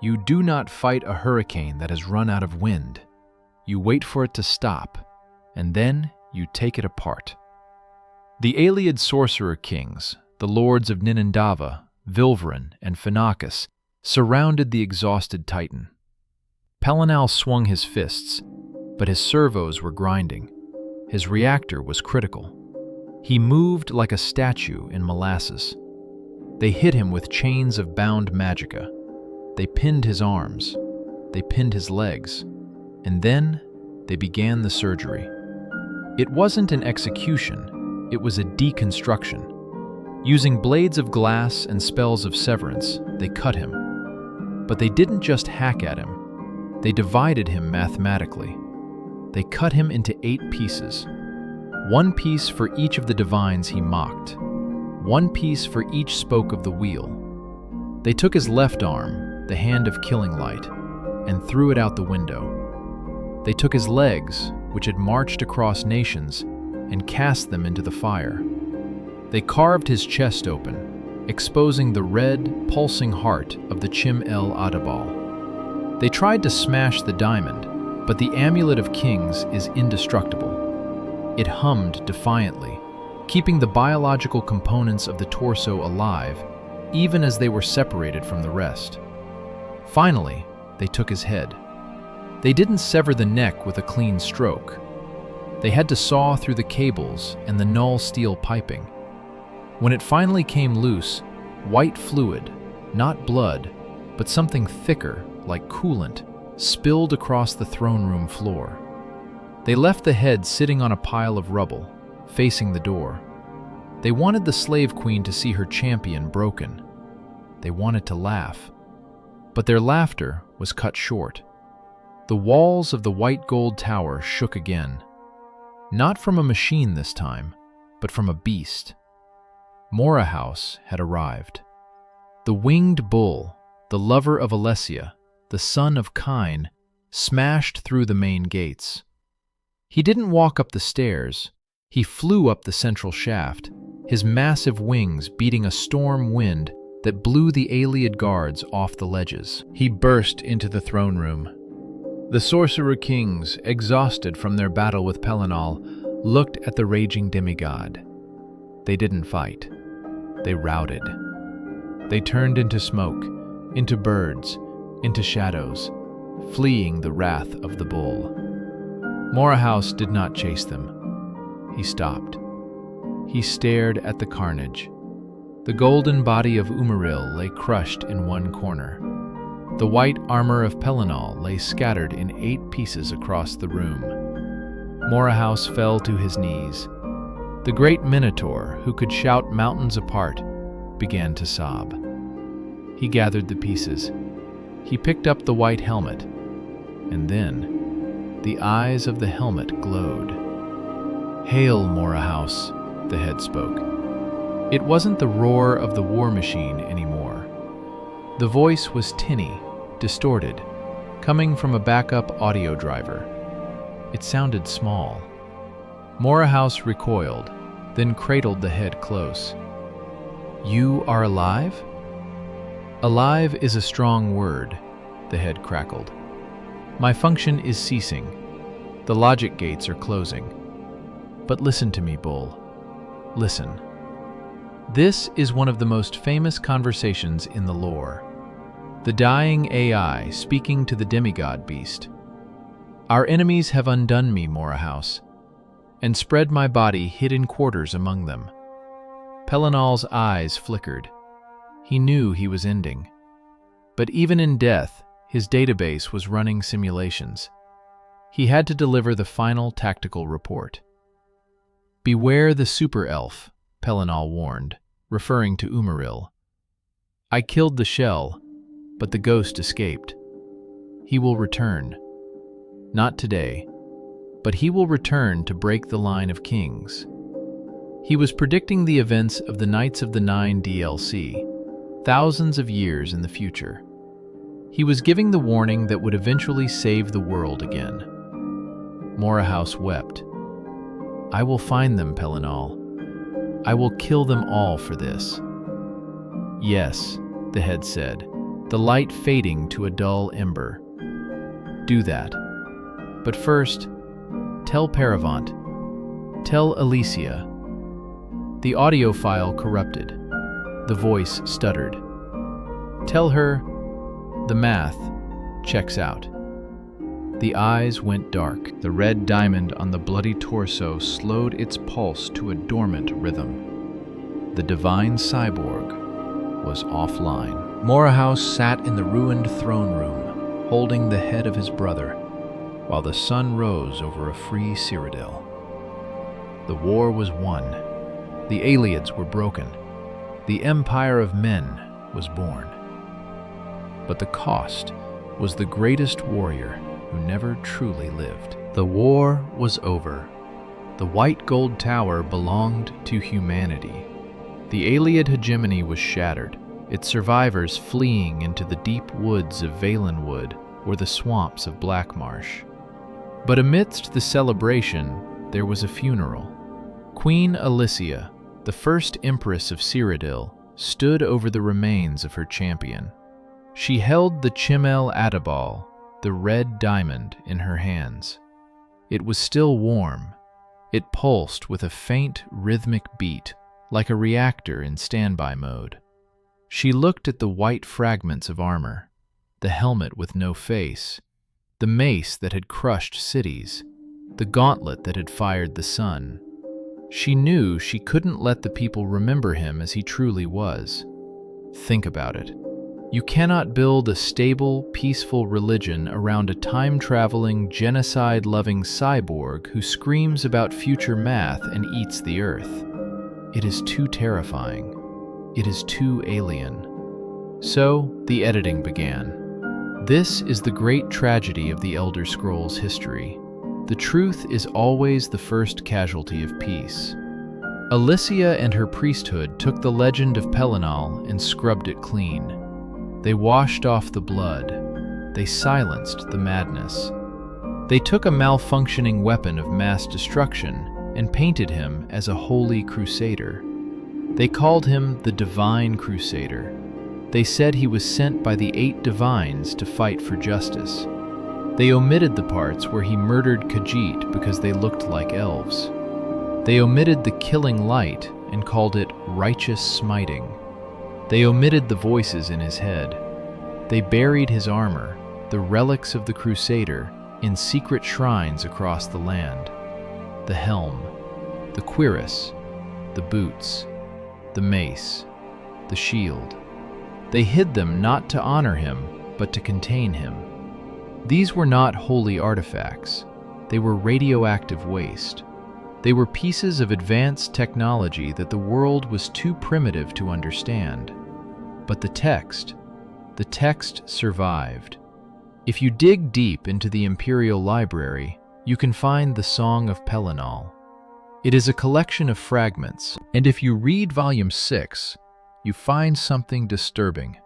You do not fight a hurricane that has run out of wind. You wait for it to stop, and then you take it apart. The Ayleid sorcerer kings, the lords of Ninindava, Vilverin, and Phenakis, surrounded the exhausted Titan. Pelinal swung his fists, but his servos were grinding. His reactor was critical. He moved like a statue in molasses. They hit him with chains of bound magicka. They pinned his arms. They pinned his legs. And then they began the surgery. It wasn't an execution, it was a deconstruction. Using blades of glass and spells of severance, they cut him. But they didn't just hack at him. They divided him mathematically. They cut him into 8 pieces. 1 piece for each of the divines he mocked. 1 piece for each spoke of the wheel. They took his left arm, the hand of killing light, and threw it out the window. They took his legs, which had marched across nations, and cast them into the fire. They carved his chest open, exposing the red, pulsing heart of the Chim El Adabal. They tried to smash the diamond, but the Amulet of Kings is indestructible. It hummed defiantly, keeping the biological components of the torso alive, even as they were separated from the rest. Finally, they took his head. They didn't sever the neck with a clean stroke. They had to saw through the cables and the null steel piping. When it finally came loose, white fluid, not blood, but something thicker, like coolant, spilled across the throne room floor. They left the head sitting on a pile of rubble, facing the door. They wanted the slave queen to see her champion broken. They wanted to laugh. But their laughter was cut short. The walls of the white gold tower shook again. Not from a machine this time, but from a beast. Morahouse had arrived. The winged bull, the lover of Alessia, the son of Kine, smashed through the main gates. He didn't walk up the stairs. He flew up the central shaft, his massive wings beating a storm wind that blew the Ayleid guards off the ledges. He burst into the throne room. The sorcerer kings, exhausted from their battle with Pelinal, looked at the raging demigod. They didn't fight. They routed. They turned into smoke, into birds, into shadows, fleeing the wrath of the bull. Morahouse did not chase them. He stopped. He stared at the carnage. The golden body of Umaril lay crushed in one corner. The white armor of Pelinal lay scattered in 8 pieces across the room. Morahouse fell to his knees. The great Minotaur, who could shout mountains apart, began to sob. He gathered the pieces. He picked up the white helmet. And then The eyes of the helmet glowed. "Hail, Morahouse," the head spoke. It wasn't the roar of the war machine anymore. The voice was tinny, distorted, coming from a backup audio driver. It sounded small. Morahouse recoiled, then cradled the head close. "You are alive?" "Alive is a strong word," the head crackled. "My function is ceasing. The logic gates are closing. But listen to me, Bull. Listen. This is one of the most famous conversations in the lore. The dying AI speaking to the demigod beast. Our enemies have undone me, Morahouse, and spread my body hid in quarters among them." Pelinal's eyes flickered. He knew he was ending. But even in death, his database was running simulations. He had to deliver the final tactical report. "Beware the super elf," Pelinal warned, referring to Umaril. "I killed the shell, but the ghost escaped. He will return. Not today, but he will return to break the line of kings." He was predicting the events of the Knights of the Nine DLC, thousands of years in the future. He was giving the warning that would eventually save the world again. Morahouse wept. "I will find them, Pelinal. I will kill them all for this." "Yes," the head said, the light fading to a dull ember. "Do that. But first, tell Paravant. Tell Alicia." The audio file corrupted. The voice stuttered. "Tell her the math checks out." The eyes went dark. The red diamond on the bloody torso slowed its pulse to a dormant rhythm. The divine Cyborg was offline. Morahouse sat in the ruined throne room, holding the head of his brother, while the sun rose over a free Cyrodiil. The war was won. The Aliads were broken. The Empire of Men was born. But the cost was the greatest warrior who never truly lived. The war was over. The white gold tower belonged to humanity. The Aliad hegemony was shattered, its survivors fleeing into the deep woods of Valenwood or the swamps of Blackmarsh. But amidst the celebration, there was a funeral. Queen Alicia, the first empress of Cyrodiil, stood over the remains of her champion. She held the Chimel Adabal, the red diamond, in her hands. It was still warm. It pulsed with a faint, rhythmic beat, like a reactor in standby mode. She looked at the white fragments of armor, the helmet with no face, the mace that had crushed cities, the gauntlet that had fired the sun. She knew she couldn't let the people remember him as he truly was. Think about it. You cannot build a stable, peaceful religion around a time-traveling, genocide-loving cyborg who screams about future math and eats the earth. It is too terrifying. It is too alien. So, the editing began. This is the great tragedy of the Elder Scrolls history. The truth is always the first casualty of peace. Alicia and her priesthood took the legend of Pelinal and scrubbed it clean. They washed off the blood. They silenced the madness. They took a malfunctioning weapon of mass destruction and painted him as a holy crusader. They called him the Divine Crusader. They said he was sent by the 8 divines to fight for justice. They omitted the parts where he murdered Khajiit because they looked like elves. They omitted the killing light and called it righteous smiting. They omitted the voices in his head. They buried his armor, the relics of the Crusader, in secret shrines across the land. The helm, the cuirass, the boots, the mace, the shield. They hid them not to honor him, but to contain him. These were not holy artifacts. They were radioactive waste. They were pieces of advanced technology that the world was too primitive to understand. But the text survived. If you dig deep into the Imperial Library, you can find the Song of Pelinal. It is a collection of fragments, and if you read Volume 6, you find something disturbing.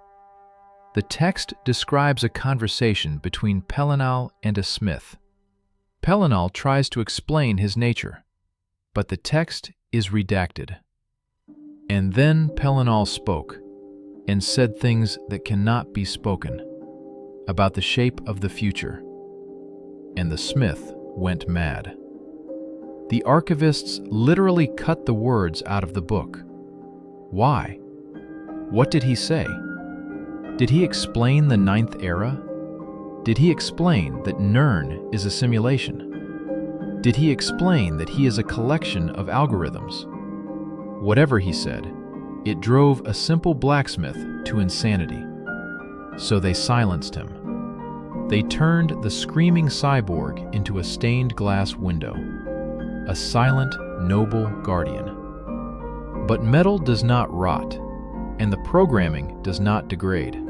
The text describes a conversation between Pelinal and a smith. Pelinal tries to explain his nature, but the text is redacted. And then Pelinal spoke, and said things that cannot be spoken, about the shape of the future. And the smith went mad. The archivists literally cut the words out of the book. Why? What did he say? Did he explain the Ninth Era? Did he explain that Nirn is a simulation? Did he explain that he is a collection of algorithms? Whatever he said, it drove a simple blacksmith to insanity. So they silenced him. They turned the screaming cyborg into a stained glass window, a silent, noble guardian. But metal does not rot, and the programming does not degrade.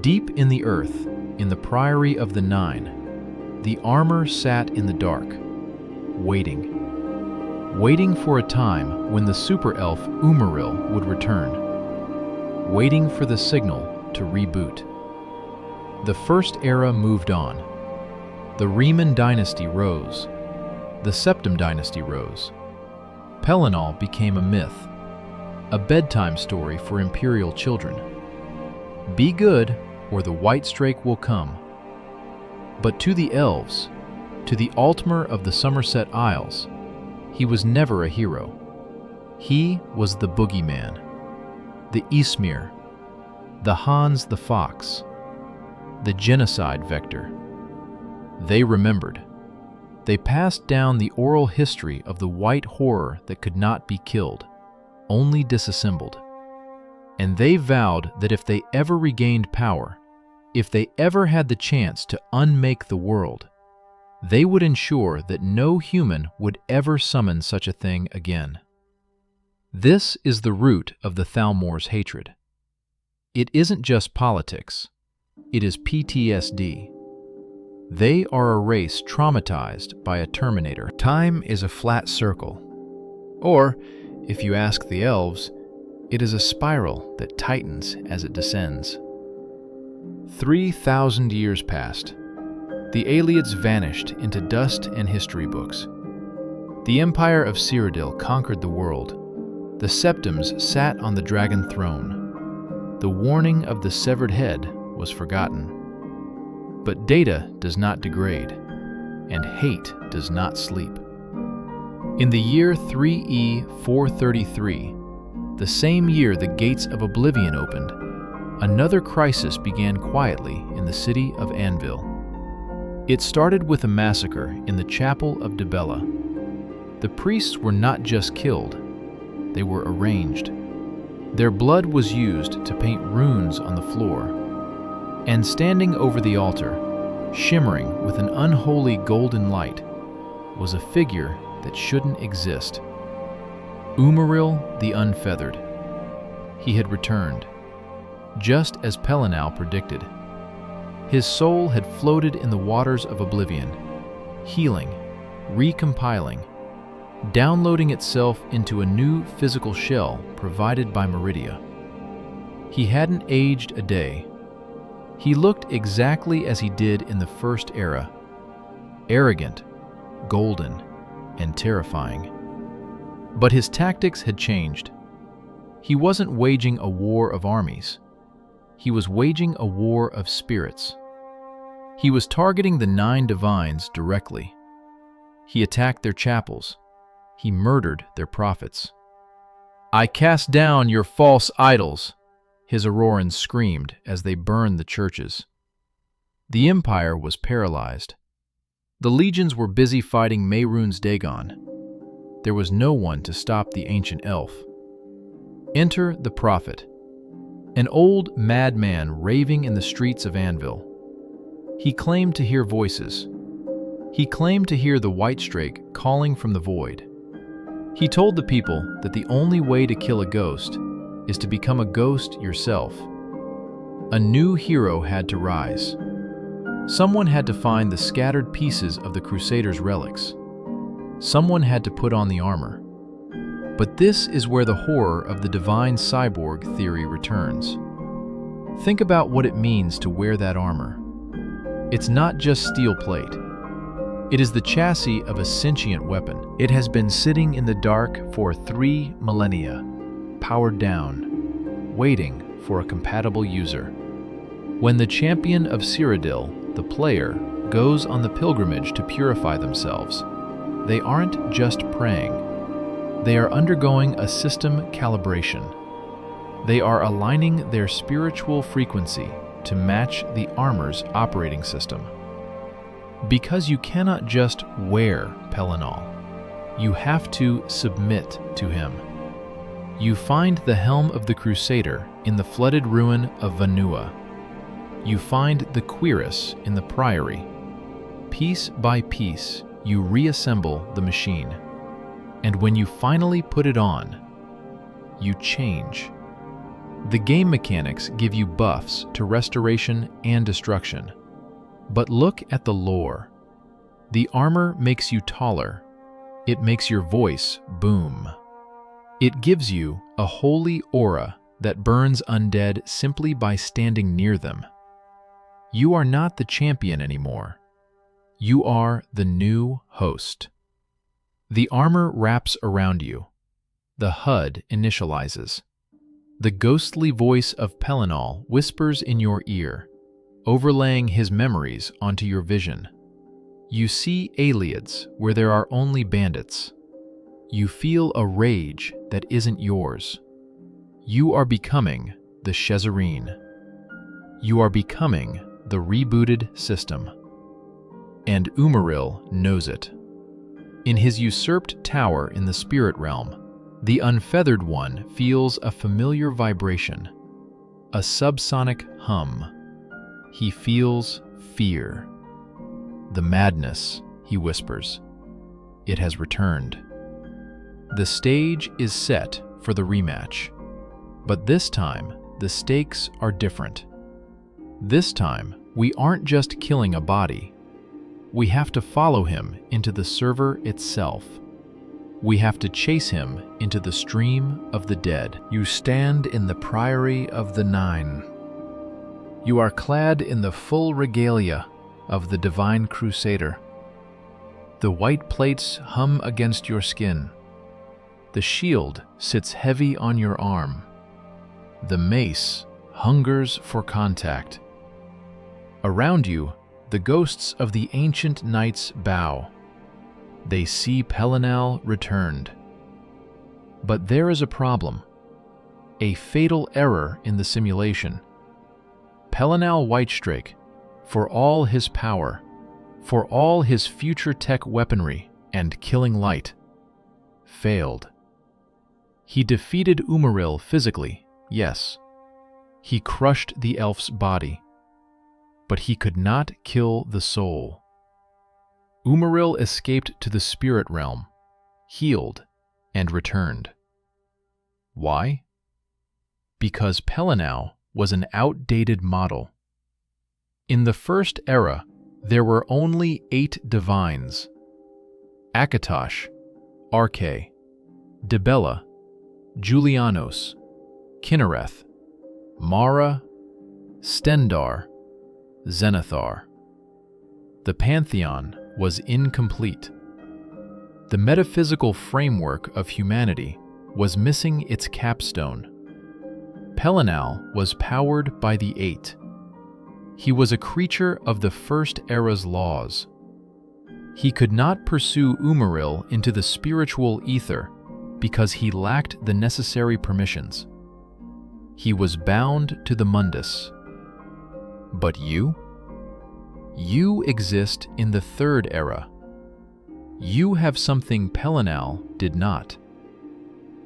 Deep in the earth, in the Priory of the Nine, the armor sat in the dark, waiting for a time when the super elf Umaril would return, waiting for the signal to reboot. The First Era moved on. The Riemann dynasty rose. The Septim dynasty rose. Pelinal became a myth, a bedtime story for Imperial children. Be good, or the White Strake will come. But to the Elves, to the Altmer of the Somerset Isles, he was never a hero. He was the boogeyman, the Ysmir, the Hans the Fox, the genocide vector. They remembered. They passed down the oral history of the white horror that could not be killed, only disassembled. And they vowed that if they ever regained power, if they ever had the chance to unmake the world, they would ensure that no human would ever summon such a thing again. This is the root of the Thalmor's hatred. It isn't just politics. It is PTSD. They are a race traumatized by a Terminator. Time is a flat circle. Or, if you ask the Elves, it is a spiral that tightens as it descends. 3,000 years passed. The Ayleids vanished into dust and history books. The Empire of Cyrodiil conquered the world. The Septims sat on the dragon throne. The warning of the severed head was forgotten. But data does not degrade, and hate does not sleep. In the year 3E 433, the same year the gates of Oblivion opened, another crisis began quietly in the city of Anvil. It started with a massacre in the chapel of Dibella. The priests were not just killed, they were arranged. Their blood was used to paint runes on the floor. And standing over the altar, shimmering with an unholy golden light, was a figure that shouldn't exist. Umaril the Unfeathered. He had returned, just as Pelinal predicted. His soul had floated in the waters of oblivion, healing, recompiling, downloading itself into a new physical shell provided by Meridia. He hadn't aged a day. He looked exactly as he did in the First Era, arrogant, golden, and terrifying. But his tactics had changed. He wasn't waging a war of armies. He was waging a war of spirits. He was targeting the 9 divines directly. He attacked their chapels. He murdered their prophets. "I cast down your false idols," his Aurorans screamed as they burned the churches. The Empire was paralyzed. The legions were busy fighting Mehrunes Dagon. There was no one to stop the ancient elf. Enter the prophet, an old madman raving in the streets of Anvil. He claimed to hear voices. He claimed to hear the White Strake calling from the void. He told the people that the only way to kill a ghost is to become a ghost yourself. A new hero had to rise. Someone had to find the scattered pieces of the Crusaders' relics. Someone had to put on the armor. But this is where the horror of the divine cyborg theory returns. Think about what it means to wear that armor. It's not just steel plate. It is the chassis of a sentient weapon. It has been sitting in the dark for 3 millennia, powered down, waiting for a compatible user. When the champion of Cyrodiil, the player, goes on the pilgrimage to purify themselves, they aren't just praying. They are undergoing a system calibration. They are aligning their spiritual frequency to match the armor's operating system. Because you cannot just wear Pelinal, you have to submit to him. You find the helm of the Crusader in the flooded ruin of Vanua. You find the cuirass in the priory. Piece by piece, you reassemble the machine. And when you finally put it on, you change. The game mechanics give you buffs to restoration and destruction. But look at the lore. The armor makes you taller. It makes your voice boom. It gives you a holy aura that burns undead simply by standing near them. You are not the champion anymore. You are the new host. The armor wraps around you. The HUD initializes. The ghostly voice of Pelinal whispers in your ear, overlaying his memories onto your vision. You see Aliads where there are only bandits. You feel a rage that isn't yours. You are becoming the Shezarene. You are becoming the rebooted system. And Umaril knows it. In his usurped tower in the spirit realm, the unfeathered one feels a familiar vibration, a subsonic hum. He feels fear. The madness, he whispers. It has returned. The stage is set for the rematch. But this time, the stakes are different. This time, we aren't just killing a body. We have to follow him into the server itself. We have to chase him into the stream of the dead. You stand in the Priory of the Nine. You are clad in the full regalia of the Divine Crusader. The white plates hum against your skin. The shield sits heavy on your arm. The mace hungers for contact. Around you, the ghosts of the ancient knights bow. They see Pelinal returned. But there is a problem. A fatal error in the simulation. Pelinal Whitestrake, for all his power, for all his future tech weaponry and killing light, failed. He defeated Umaril physically, yes. He crushed the elf's body. But he could not kill the soul. Umaril escaped to the spirit realm, healed, and returned. Why? Because Pelinal was an outdated model. In the first era, there were only 8 divines: Akatosh, Arche, Dibella, Julianos, Kinnereth, Mara, Stendar, Zenithar. The pantheon was incomplete. The metaphysical framework of humanity was missing its capstone. Pelinal was powered by the 8. He was a creature of the first era's laws. He could not pursue Umaril into the spiritual ether because he lacked the necessary permissions. He was bound to the mundus. But you? You exist in the 3rd era. You have something Pelinal did not.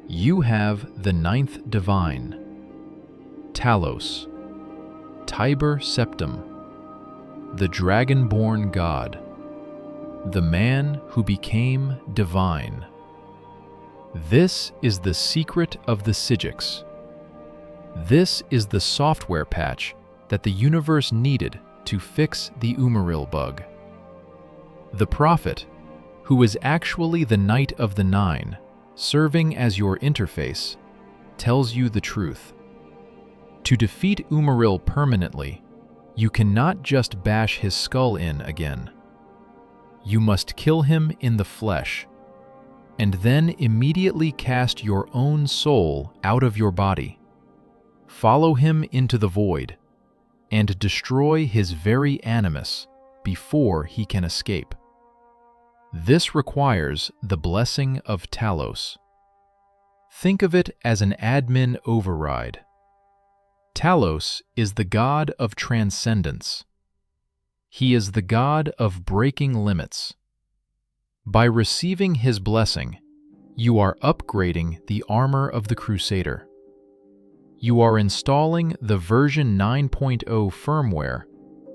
You have the 9th divine, Talos, Tiber Septim, the dragon-born god, the man who became divine. This is the secret of the Cyborg. This is the software patch that the universe needed to fix the Umaril bug. The Prophet, who is actually the Knight of the Nine, serving as your interface, tells you the truth. To defeat Umaril permanently, you cannot just bash his skull in again. You must kill him in the flesh, and then immediately cast your own soul out of your body. Follow him into the void, and destroy his very animus before he can escape. This requires the blessing of Talos. Think of it as an admin override. Talos is the god of transcendence. He is the god of breaking limits. By receiving his blessing, you are upgrading the armor of the Crusader. You are installing the version 9.0 firmware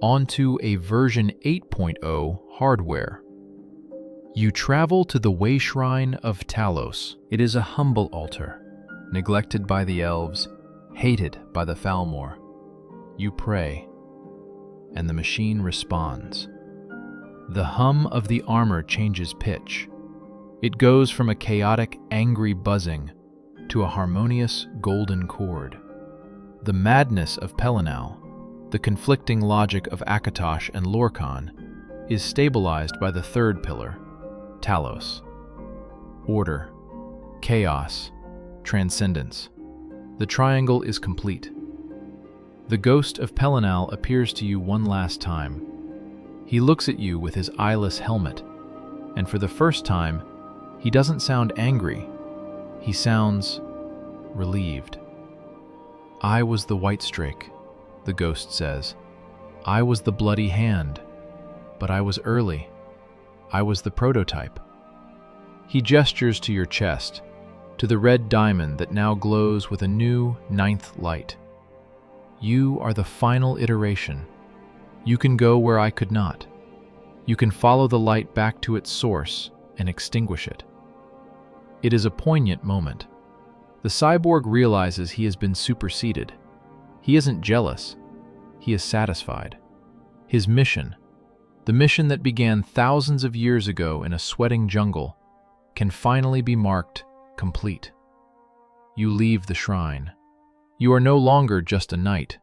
onto a version 8.0 hardware. You travel to the way shrine of Talos. It is a humble altar, neglected by the Elves, hated by the Falmor. You pray, and the machine responds. The hum of the armor changes pitch. It goes from a chaotic, angry buzzing to a harmonious golden chord. The madness of Pelinal, the conflicting logic of Akatosh and Lorkhan, is stabilized by the third pillar, Talos. Order, chaos, transcendence. The triangle is complete. The ghost of Pelinal appears to you one last time. He looks at you with his eyeless helmet, and for the first time, he doesn't sound angry. He sounds relieved. I was the White Strake, the ghost says. I was the bloody hand, but I was early. I was the prototype. He gestures to your chest, to the red diamond that now glows with a new ninth light. You are the final iteration. You can go where I could not. You can follow the light back to its source and extinguish it. It is a poignant moment. The cyborg realizes he has been superseded. He isn't jealous. He is satisfied. His mission, the mission that began thousands of years ago in a sweating jungle, can finally be marked complete. You leave the shrine. You are no longer just a knight.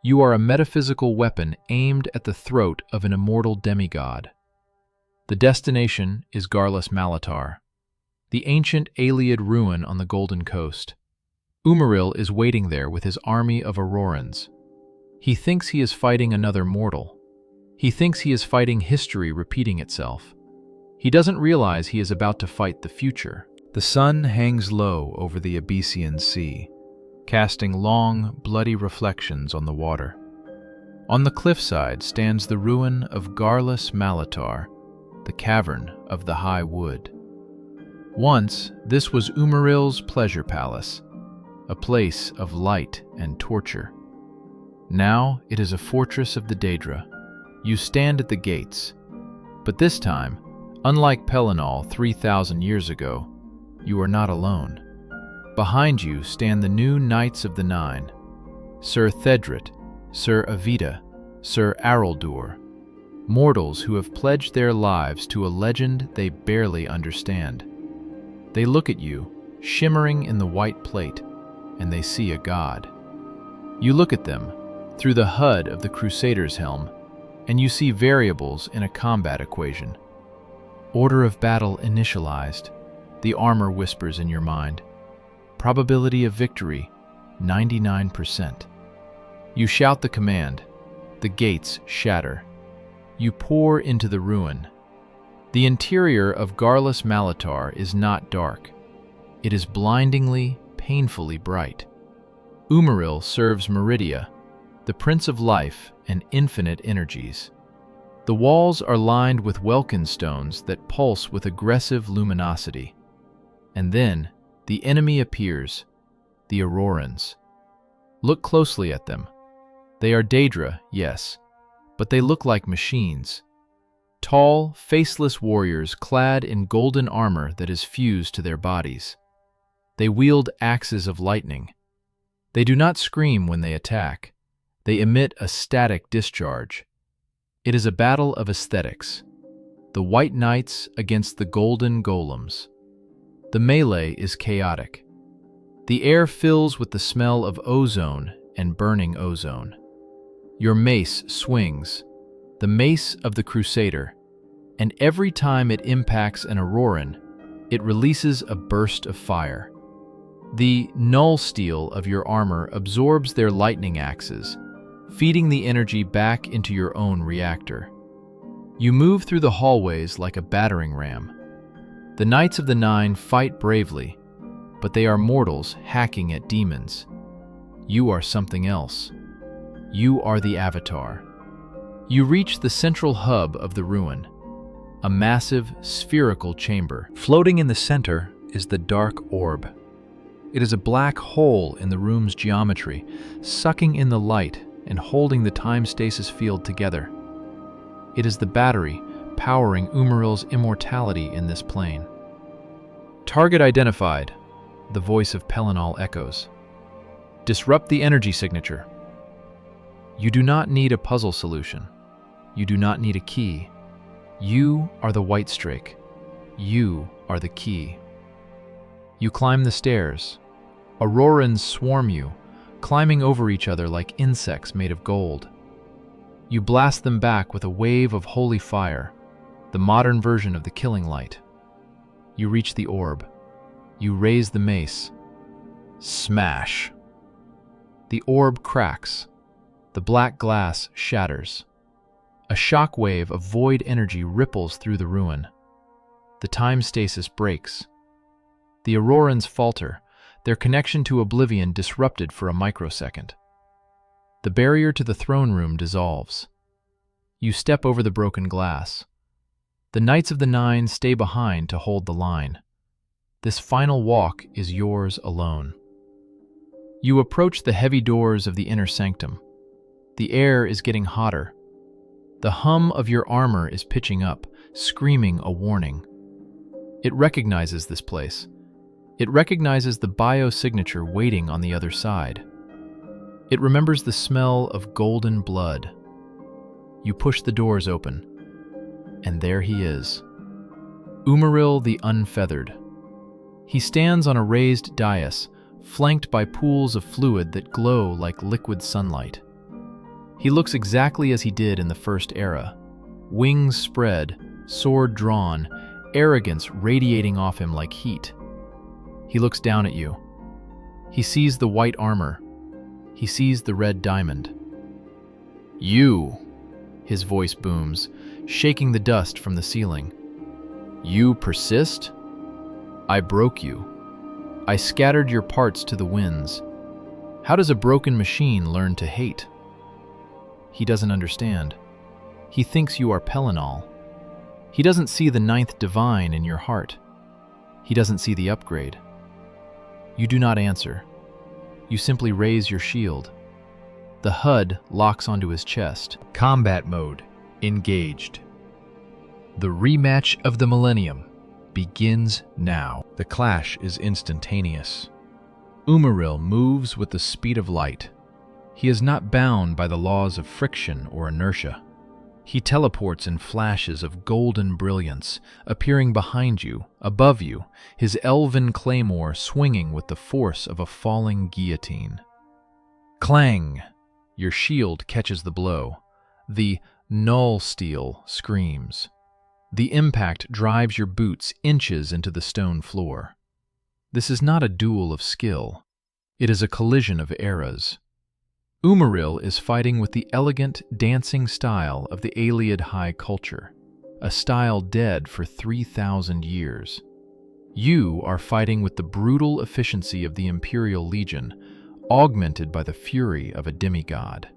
You are a metaphysical weapon aimed at the throat of an immortal demigod. The destination is Garlus Malatar, the ancient Aliad ruin on the Golden Coast. Umaril is waiting there with his army of Aurorans. He thinks he is fighting another mortal. He thinks he is fighting history repeating itself. He doesn't realize he is about to fight the future. The sun hangs low over the Abyssian Sea, casting long, bloody reflections on the water. On the cliffside stands the ruin of Garlus Malatar, the cavern of the High Wood. Once, this was Umaril's pleasure palace, a place of light and torture. Now, it is a fortress of the Daedra. You stand at the gates, but this time, unlike Pelinal 3,000 years ago, you are not alone. Behind you stand the new Knights of the Nine, Sir Thedret, Sir Avita, Sir Araldur, mortals who have pledged their lives to a legend they barely understand. They look at you, shimmering in the white plate, and they see a god. You look at them through the HUD of the Crusader's helm, and you see variables in a combat equation. Order of battle initialized, the armor whispers in your mind. Probability of victory, 99%. You shout the command. The gates shatter. You pour into the ruin. The interior of Garlus Malatar is not dark. It is blindingly, painfully bright. Umaril serves Meridia, the Prince of Life and infinite energies. The walls are lined with Welkin stones that pulse with aggressive luminosity. And then, the enemy appears, the Aurorans. Look closely at them. They are Daedra, yes, but they look like machines. Tall, faceless warriors clad in golden armor that is fused to their bodies. They wield axes of lightning. They do not scream when they attack. They emit a static discharge. It is a battle of aesthetics. The white knights against the golden golems. The melee is chaotic. The air fills with the smell of ozone and burning ozone. Your mace swings, the mace of the Crusader, and every time it impacts an Auroran, it releases a burst of fire. The null steel of your armor absorbs their lightning axes, feeding the energy back into your own reactor. You move through the hallways like a battering ram. The Knights of the Nine fight bravely, but they are mortals hacking at demons. You are something else. You are the Avatar. You reach the central hub of the ruin, a massive, spherical chamber. Floating in the center is the dark orb. It is a black hole in the room's geometry, sucking in the light and holding the time stasis field together. It is the battery powering Umaril's immortality in this plane. Target identified, the voice of Pelinal echoes. Disrupt the energy signature. You do not need a puzzle solution. You do not need a key. You are the white streak. You are the key. You climb the stairs. Aurorans swarm you, climbing over each other like insects made of gold. You blast them back with a wave of holy fire, the modern version of the killing light. You reach the orb. You raise the mace. Smash! The orb cracks. The black glass shatters. A shock wave of void energy ripples through the ruin. The time stasis breaks. The Aurorans falter, their connection to oblivion disrupted for a microsecond. The barrier to the throne room dissolves. You step over the broken glass. The Knights of the Nine stay behind to hold the line. This final walk is yours alone. You approach the heavy doors of the inner sanctum. The air is getting hotter. The hum of your armor is pitching up, screaming a warning. It recognizes this place. It recognizes the biosignature waiting on the other side. It remembers the smell of golden blood. You push the doors open, and there he is. Umaril the Unfeathered. He stands on a raised dais, flanked by pools of fluid that glow like liquid sunlight. He looks exactly as he did in the First Era. Wings spread, sword drawn, arrogance radiating off him like heat. He looks down at you. He sees the white armor. He sees the red diamond. You, his voice booms, shaking the dust from the ceiling. You persist? I broke you. I scattered your parts to the winds. How does a broken machine learn to hate? He doesn't understand. He thinks you are Pelinal. He doesn't see the ninth divine in your heart. He doesn't see the upgrade. You do not answer. You simply raise your shield. The HUD locks onto his chest. Combat mode engaged. The rematch of the millennium begins now. The clash is instantaneous. Umaril moves with the speed of light. He is not bound by the laws of friction or inertia. He teleports in flashes of golden brilliance, appearing behind you, above you, his elven claymore swinging with the force of a falling guillotine. Clang! Your shield catches the blow. The null steel screams. The impact drives your boots inches into the stone floor. This is not a duel of skill. It is a collision of eras. Umaril is fighting with the elegant, dancing style of the Ayleid high culture, a style dead for 3,000 years. You are fighting with the brutal efficiency of the Imperial Legion, augmented by the fury of a demigod.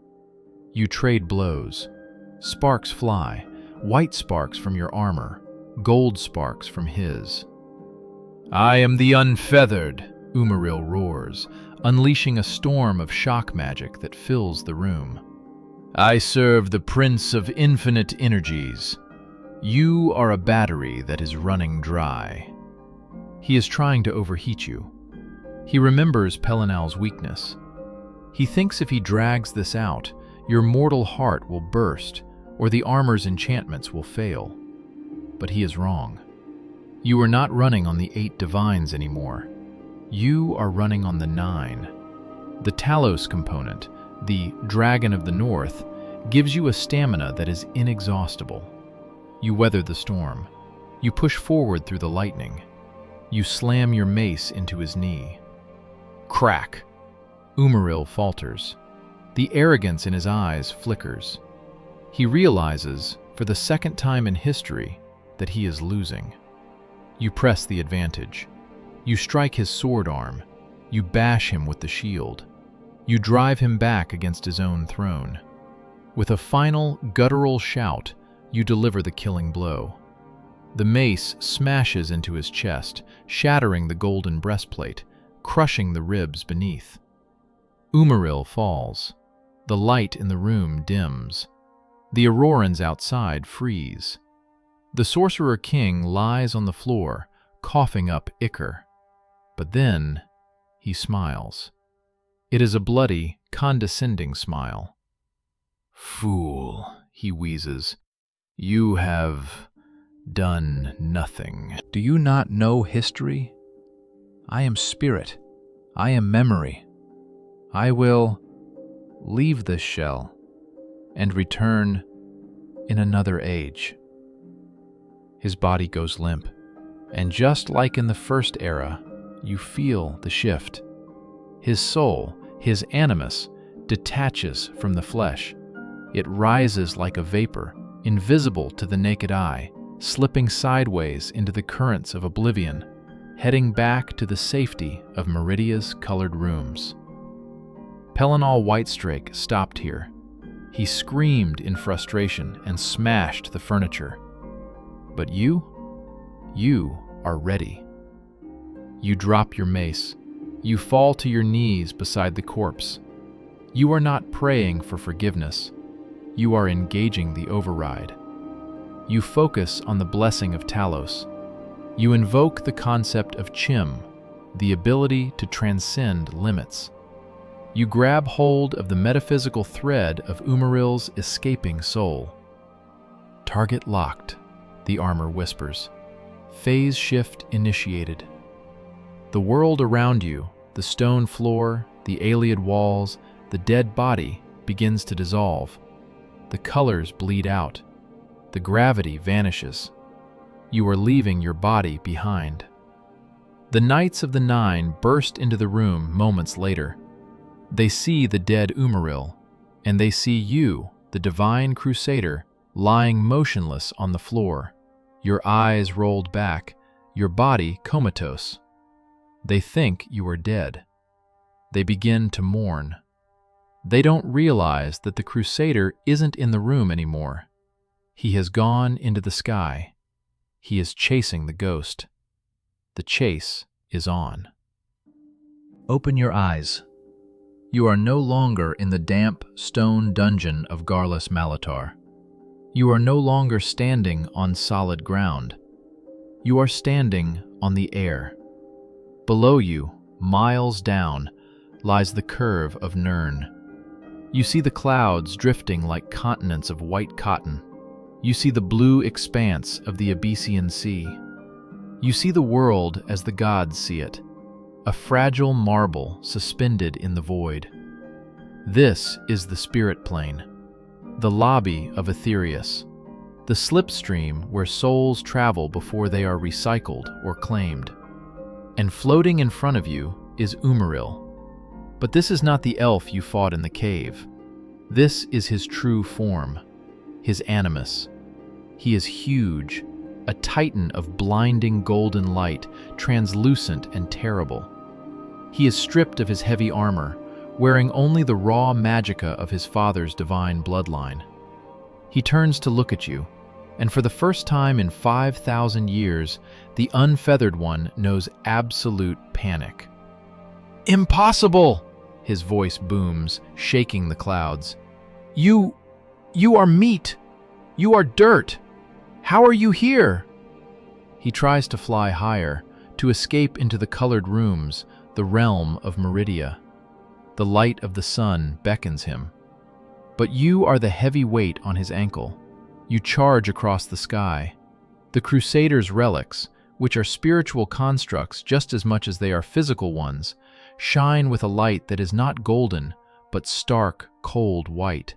You trade blows. Sparks fly, white sparks from your armor, gold sparks from his. I am the Unfeathered, Umaril roars, unleashing a storm of shock magic that fills the room. I serve the Prince of Infinite Energies. You are a battery that is running dry. He is trying to overheat you. He remembers Pelinal's weakness. He thinks if he drags this out, your mortal heart will burst, or the armor's enchantments will fail. But he is wrong. You are not running on the 8 divines anymore. You are running on the 9. The Talos component, the Dragon of the North, gives you a stamina that is inexhaustible. You weather the storm. You push forward through the lightning. You slam your mace into his knee. Crack! Umaril falters. The arrogance in his eyes flickers. He realizes, for the second time in history, that he is losing. You press the advantage. You strike his sword arm. You bash him with the shield. You drive him back against his own throne. With a final, guttural shout, you deliver the killing blow. The mace smashes into his chest, shattering the golden breastplate, crushing the ribs beneath. Umaril falls. The light in the room dims. The Aurorans outside freeze. The Sorcerer King lies on the floor, coughing up ichor. But then, he smiles. It is a bloody, condescending smile. "Fool," he wheezes, "you have done nothing. Do you not know history? I am spirit. I am memory. I will leave this shell and return in another age." His body goes limp, and just like in the first era, you feel the shift. His soul, his animus, detaches from the flesh. It rises like a vapor, invisible to the naked eye, slipping sideways into the currents of oblivion, heading back to the safety of Meridia's colored rooms. Pelinal Whitestrake stopped here. He screamed in frustration and smashed the furniture. But you are ready. You drop your mace. You fall to your knees beside the corpse. You are not praying for forgiveness. You are engaging the override. You focus on the blessing of Talos. You invoke the concept of Chim, the ability to transcend limits. You grab hold of the metaphysical thread of Umaril's escaping soul. "Target locked," the armor whispers. "Phase shift initiated." The world around you, the stone floor, the Ayleid walls, the dead body, begins to dissolve. The colors bleed out. The gravity vanishes. You are leaving your body behind. The Knights of the Nine burst into the room moments later. They see the dead Umaril, and they see you, the Divine Crusader, lying motionless on the floor, your eyes rolled back, your body comatose. They think you are dead. They begin to mourn. They don't realize that the Crusader isn't in the room anymore. He has gone into the sky. He is chasing the ghost. The chase is on. Open your eyes. You are no longer in the damp stone dungeon of Garlus Malatar. You are no longer standing on solid ground. You are standing on the air. Below you, miles down, lies the curve of Nirn. You see the clouds drifting like continents of white cotton. You see the blue expanse of the Abyssian Sea. You see the world as the gods see it, a fragile marble suspended in the void. This is the spirit plane, the lobby of Aetherius, the slipstream where souls travel before they are recycled or claimed. And floating in front of you is Umaril. But this is not the elf you fought in the cave. This is his true form, his animus. He is huge, a titan of blinding golden light, translucent and terrible. He is stripped of his heavy armor, wearing only the raw magicka of his father's divine bloodline. He turns to look at you, and for the first time in 5,000 years, the unfeathered one knows absolute panic. "Impossible!" His voice booms, shaking the clouds. You are meat! You are dirt! How are you here?" He tries to fly higher, to escape into the colored rooms, the realm of Meridia. The light of the sun beckons him. But you are the heavy weight on his ankle. You charge across the sky. The Crusaders' relics, which are spiritual constructs just as much as they are physical ones, shine with a light that is not golden, but stark, cold white.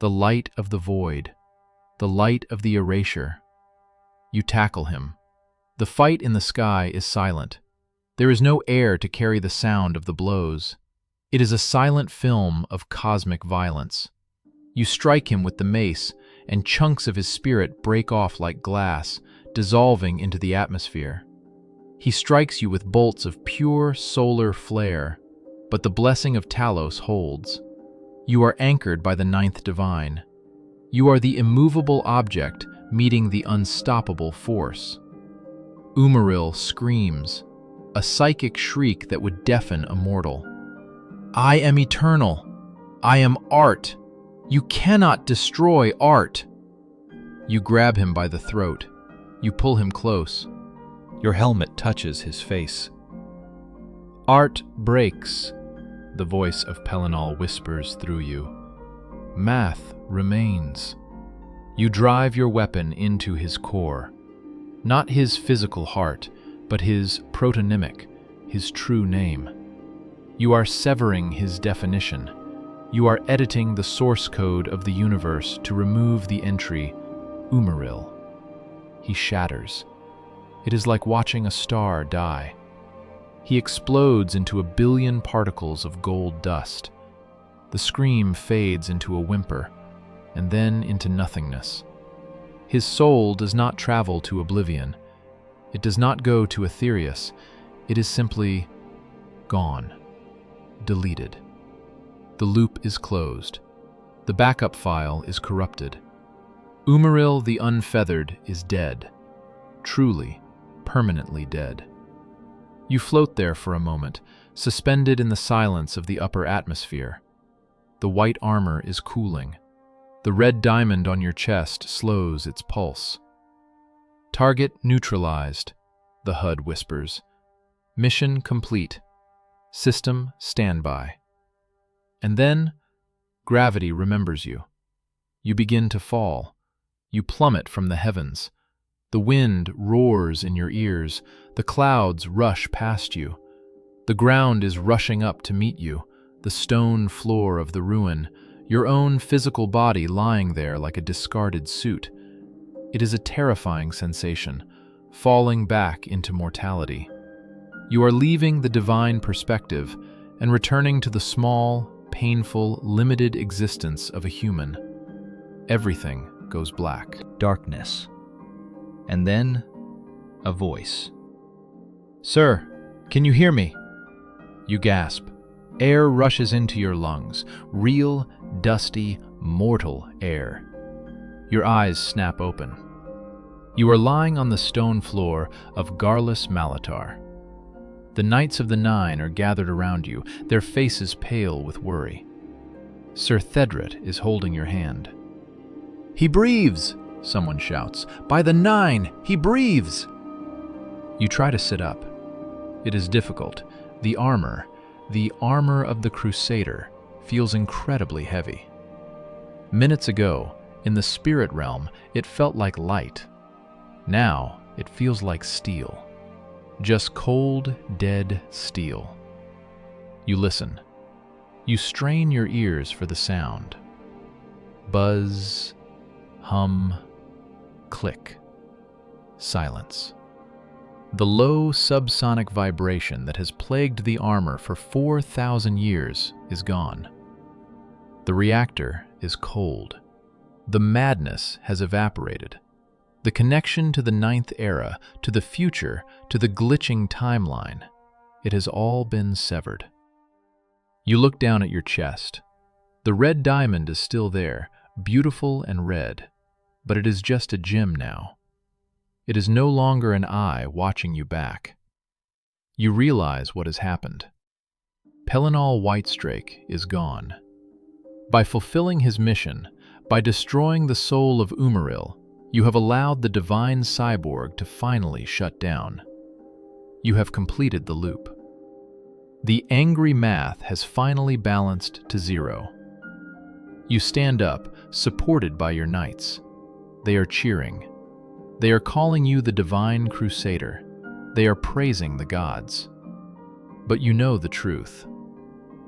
The light of the void. The light of the erasure. You tackle him. The fight in the sky is silent. There is no air to carry the sound of the blows. It is a silent film of cosmic violence. You strike him with the mace, and chunks of his spirit break off like glass, dissolving into the atmosphere. He strikes you with bolts of pure solar flare, but the blessing of Talos holds. You are anchored by the ninth divine. You are the immovable object meeting the unstoppable force. Umaril screams, a psychic shriek that would deafen a mortal. I am eternal. I am art. You cannot destroy art. You grab him by the throat. You pull him close. Your helmet touches his face. Art breaks, the voice of Pelinal whispers through you. Math remains. You drive your weapon into his core. Not his physical heart, but his protonymic, his true name. You are severing his definition. You are editing the source code of the universe to remove the entry, Umaril. He shatters. It is like watching a star die. He explodes into a billion particles of gold dust. The scream fades into a whimper, and then into nothingness. His soul does not travel to oblivion. It does not go to Aetherius. It is simply gone, deleted. The loop is closed. The backup file is corrupted. Umaril the Unfeathered is dead. Truly, permanently dead. You float there for a moment, suspended in the silence of the upper atmosphere. The white armor is cooling. The red diamond on your chest slows its pulse. Target neutralized, the HUD whispers. Mission complete. System standby. And then, gravity remembers you. You begin to fall. You plummet from the heavens. The wind roars in your ears. The clouds rush past you. The ground is rushing up to meet you, the stone floor of the ruin, your own physical body lying there like a discarded suit. It is a terrifying sensation, falling back into mortality. You are leaving the divine perspective and returning to the small, painful, limited existence of a human. Everything goes black. Darkness. And then, a voice. Sir, can you hear me? You gasp. Air rushes into your lungs, real, dusty, mortal air. Your eyes snap open. You are lying on the stone floor of Garlus Malatar. The Knights of the Nine are gathered around you, their faces pale with worry. Sir Thedret is holding your hand. He breathes, someone shouts. By the Nine, he breathes! You try to sit up. It is difficult. The armor of the Crusader, feels incredibly heavy. Minutes ago, in the spirit realm, it felt like light. Now, it feels like steel. Just cold, dead steel. You listen. You strain your ears for the sound. Buzz, hum, click. Silence. The low subsonic vibration that has plagued the armor for 4,000 years is gone. The reactor is cold. The madness has evaporated. The connection to the Ninth Era, to the future, to the glitching timeline, it has all been severed. You look down at your chest. The red diamond is still there, beautiful and red, but it is just a gem now. It is no longer an eye watching you back. You realize what has happened. Pelinal Whitestrake is gone. By fulfilling his mission, by destroying the soul of Umaril, you have allowed the divine Cyborg to finally shut down. You have completed the loop. The angry math has finally balanced to zero. You stand up, supported by your knights. They are cheering. They are calling you the divine crusader. They are praising the gods. But you know the truth.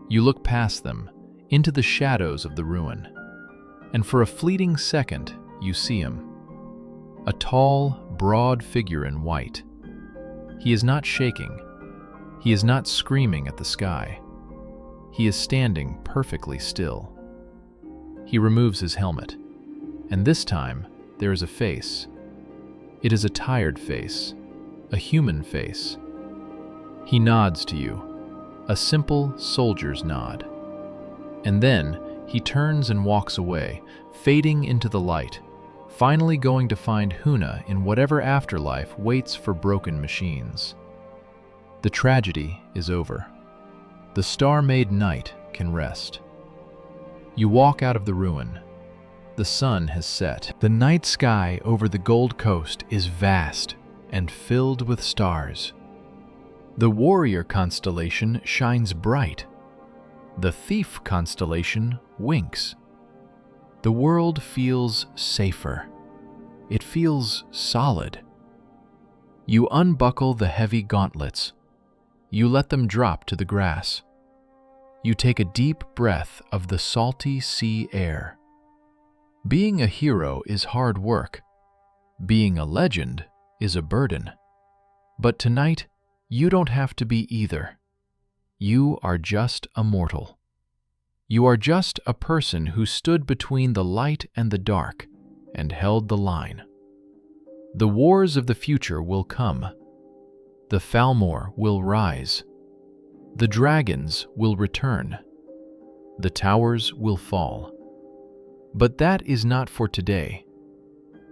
You look past them, into the shadows of the ruin, and for a fleeting second, you see him. A tall, broad figure in white. He is not shaking. He is not screaming at the sky. He is standing perfectly still. He removes his helmet, and this time there is a face. It is a tired face, a human face. He nods to you, a simple soldier's nod. And then he turns and walks away, fading into the light, finally going to find Huna in whatever afterlife waits for broken machines. The tragedy is over. The star-made night can rest. You walk out of the ruin. The sun has set. The night sky over the Gold Coast is vast and filled with stars. The warrior constellation shines bright. The thief constellation winks. The world feels safer. It feels solid. You unbuckle the heavy gauntlets. You let them drop to the grass. You take a deep breath of the salty sea air. Being a hero is hard work. Being a legend is a burden. But tonight, you don't have to be either. You are just a mortal. You are just a person who stood between the light and the dark and held the line. The wars of the future will come. The Falmor will rise. The dragons will return. The towers will fall. But that is not for today.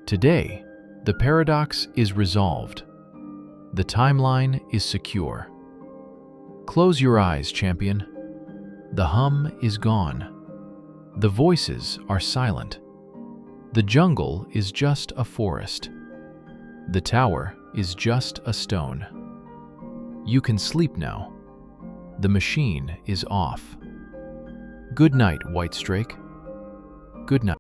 Today, the paradox is resolved. The timeline is secure. Close your eyes, champion. The hum is gone. The voices are silent. The jungle is just a forest. The tower is just a stone. You can sleep now. The machine is off. Good night, Whitestrake. Good night.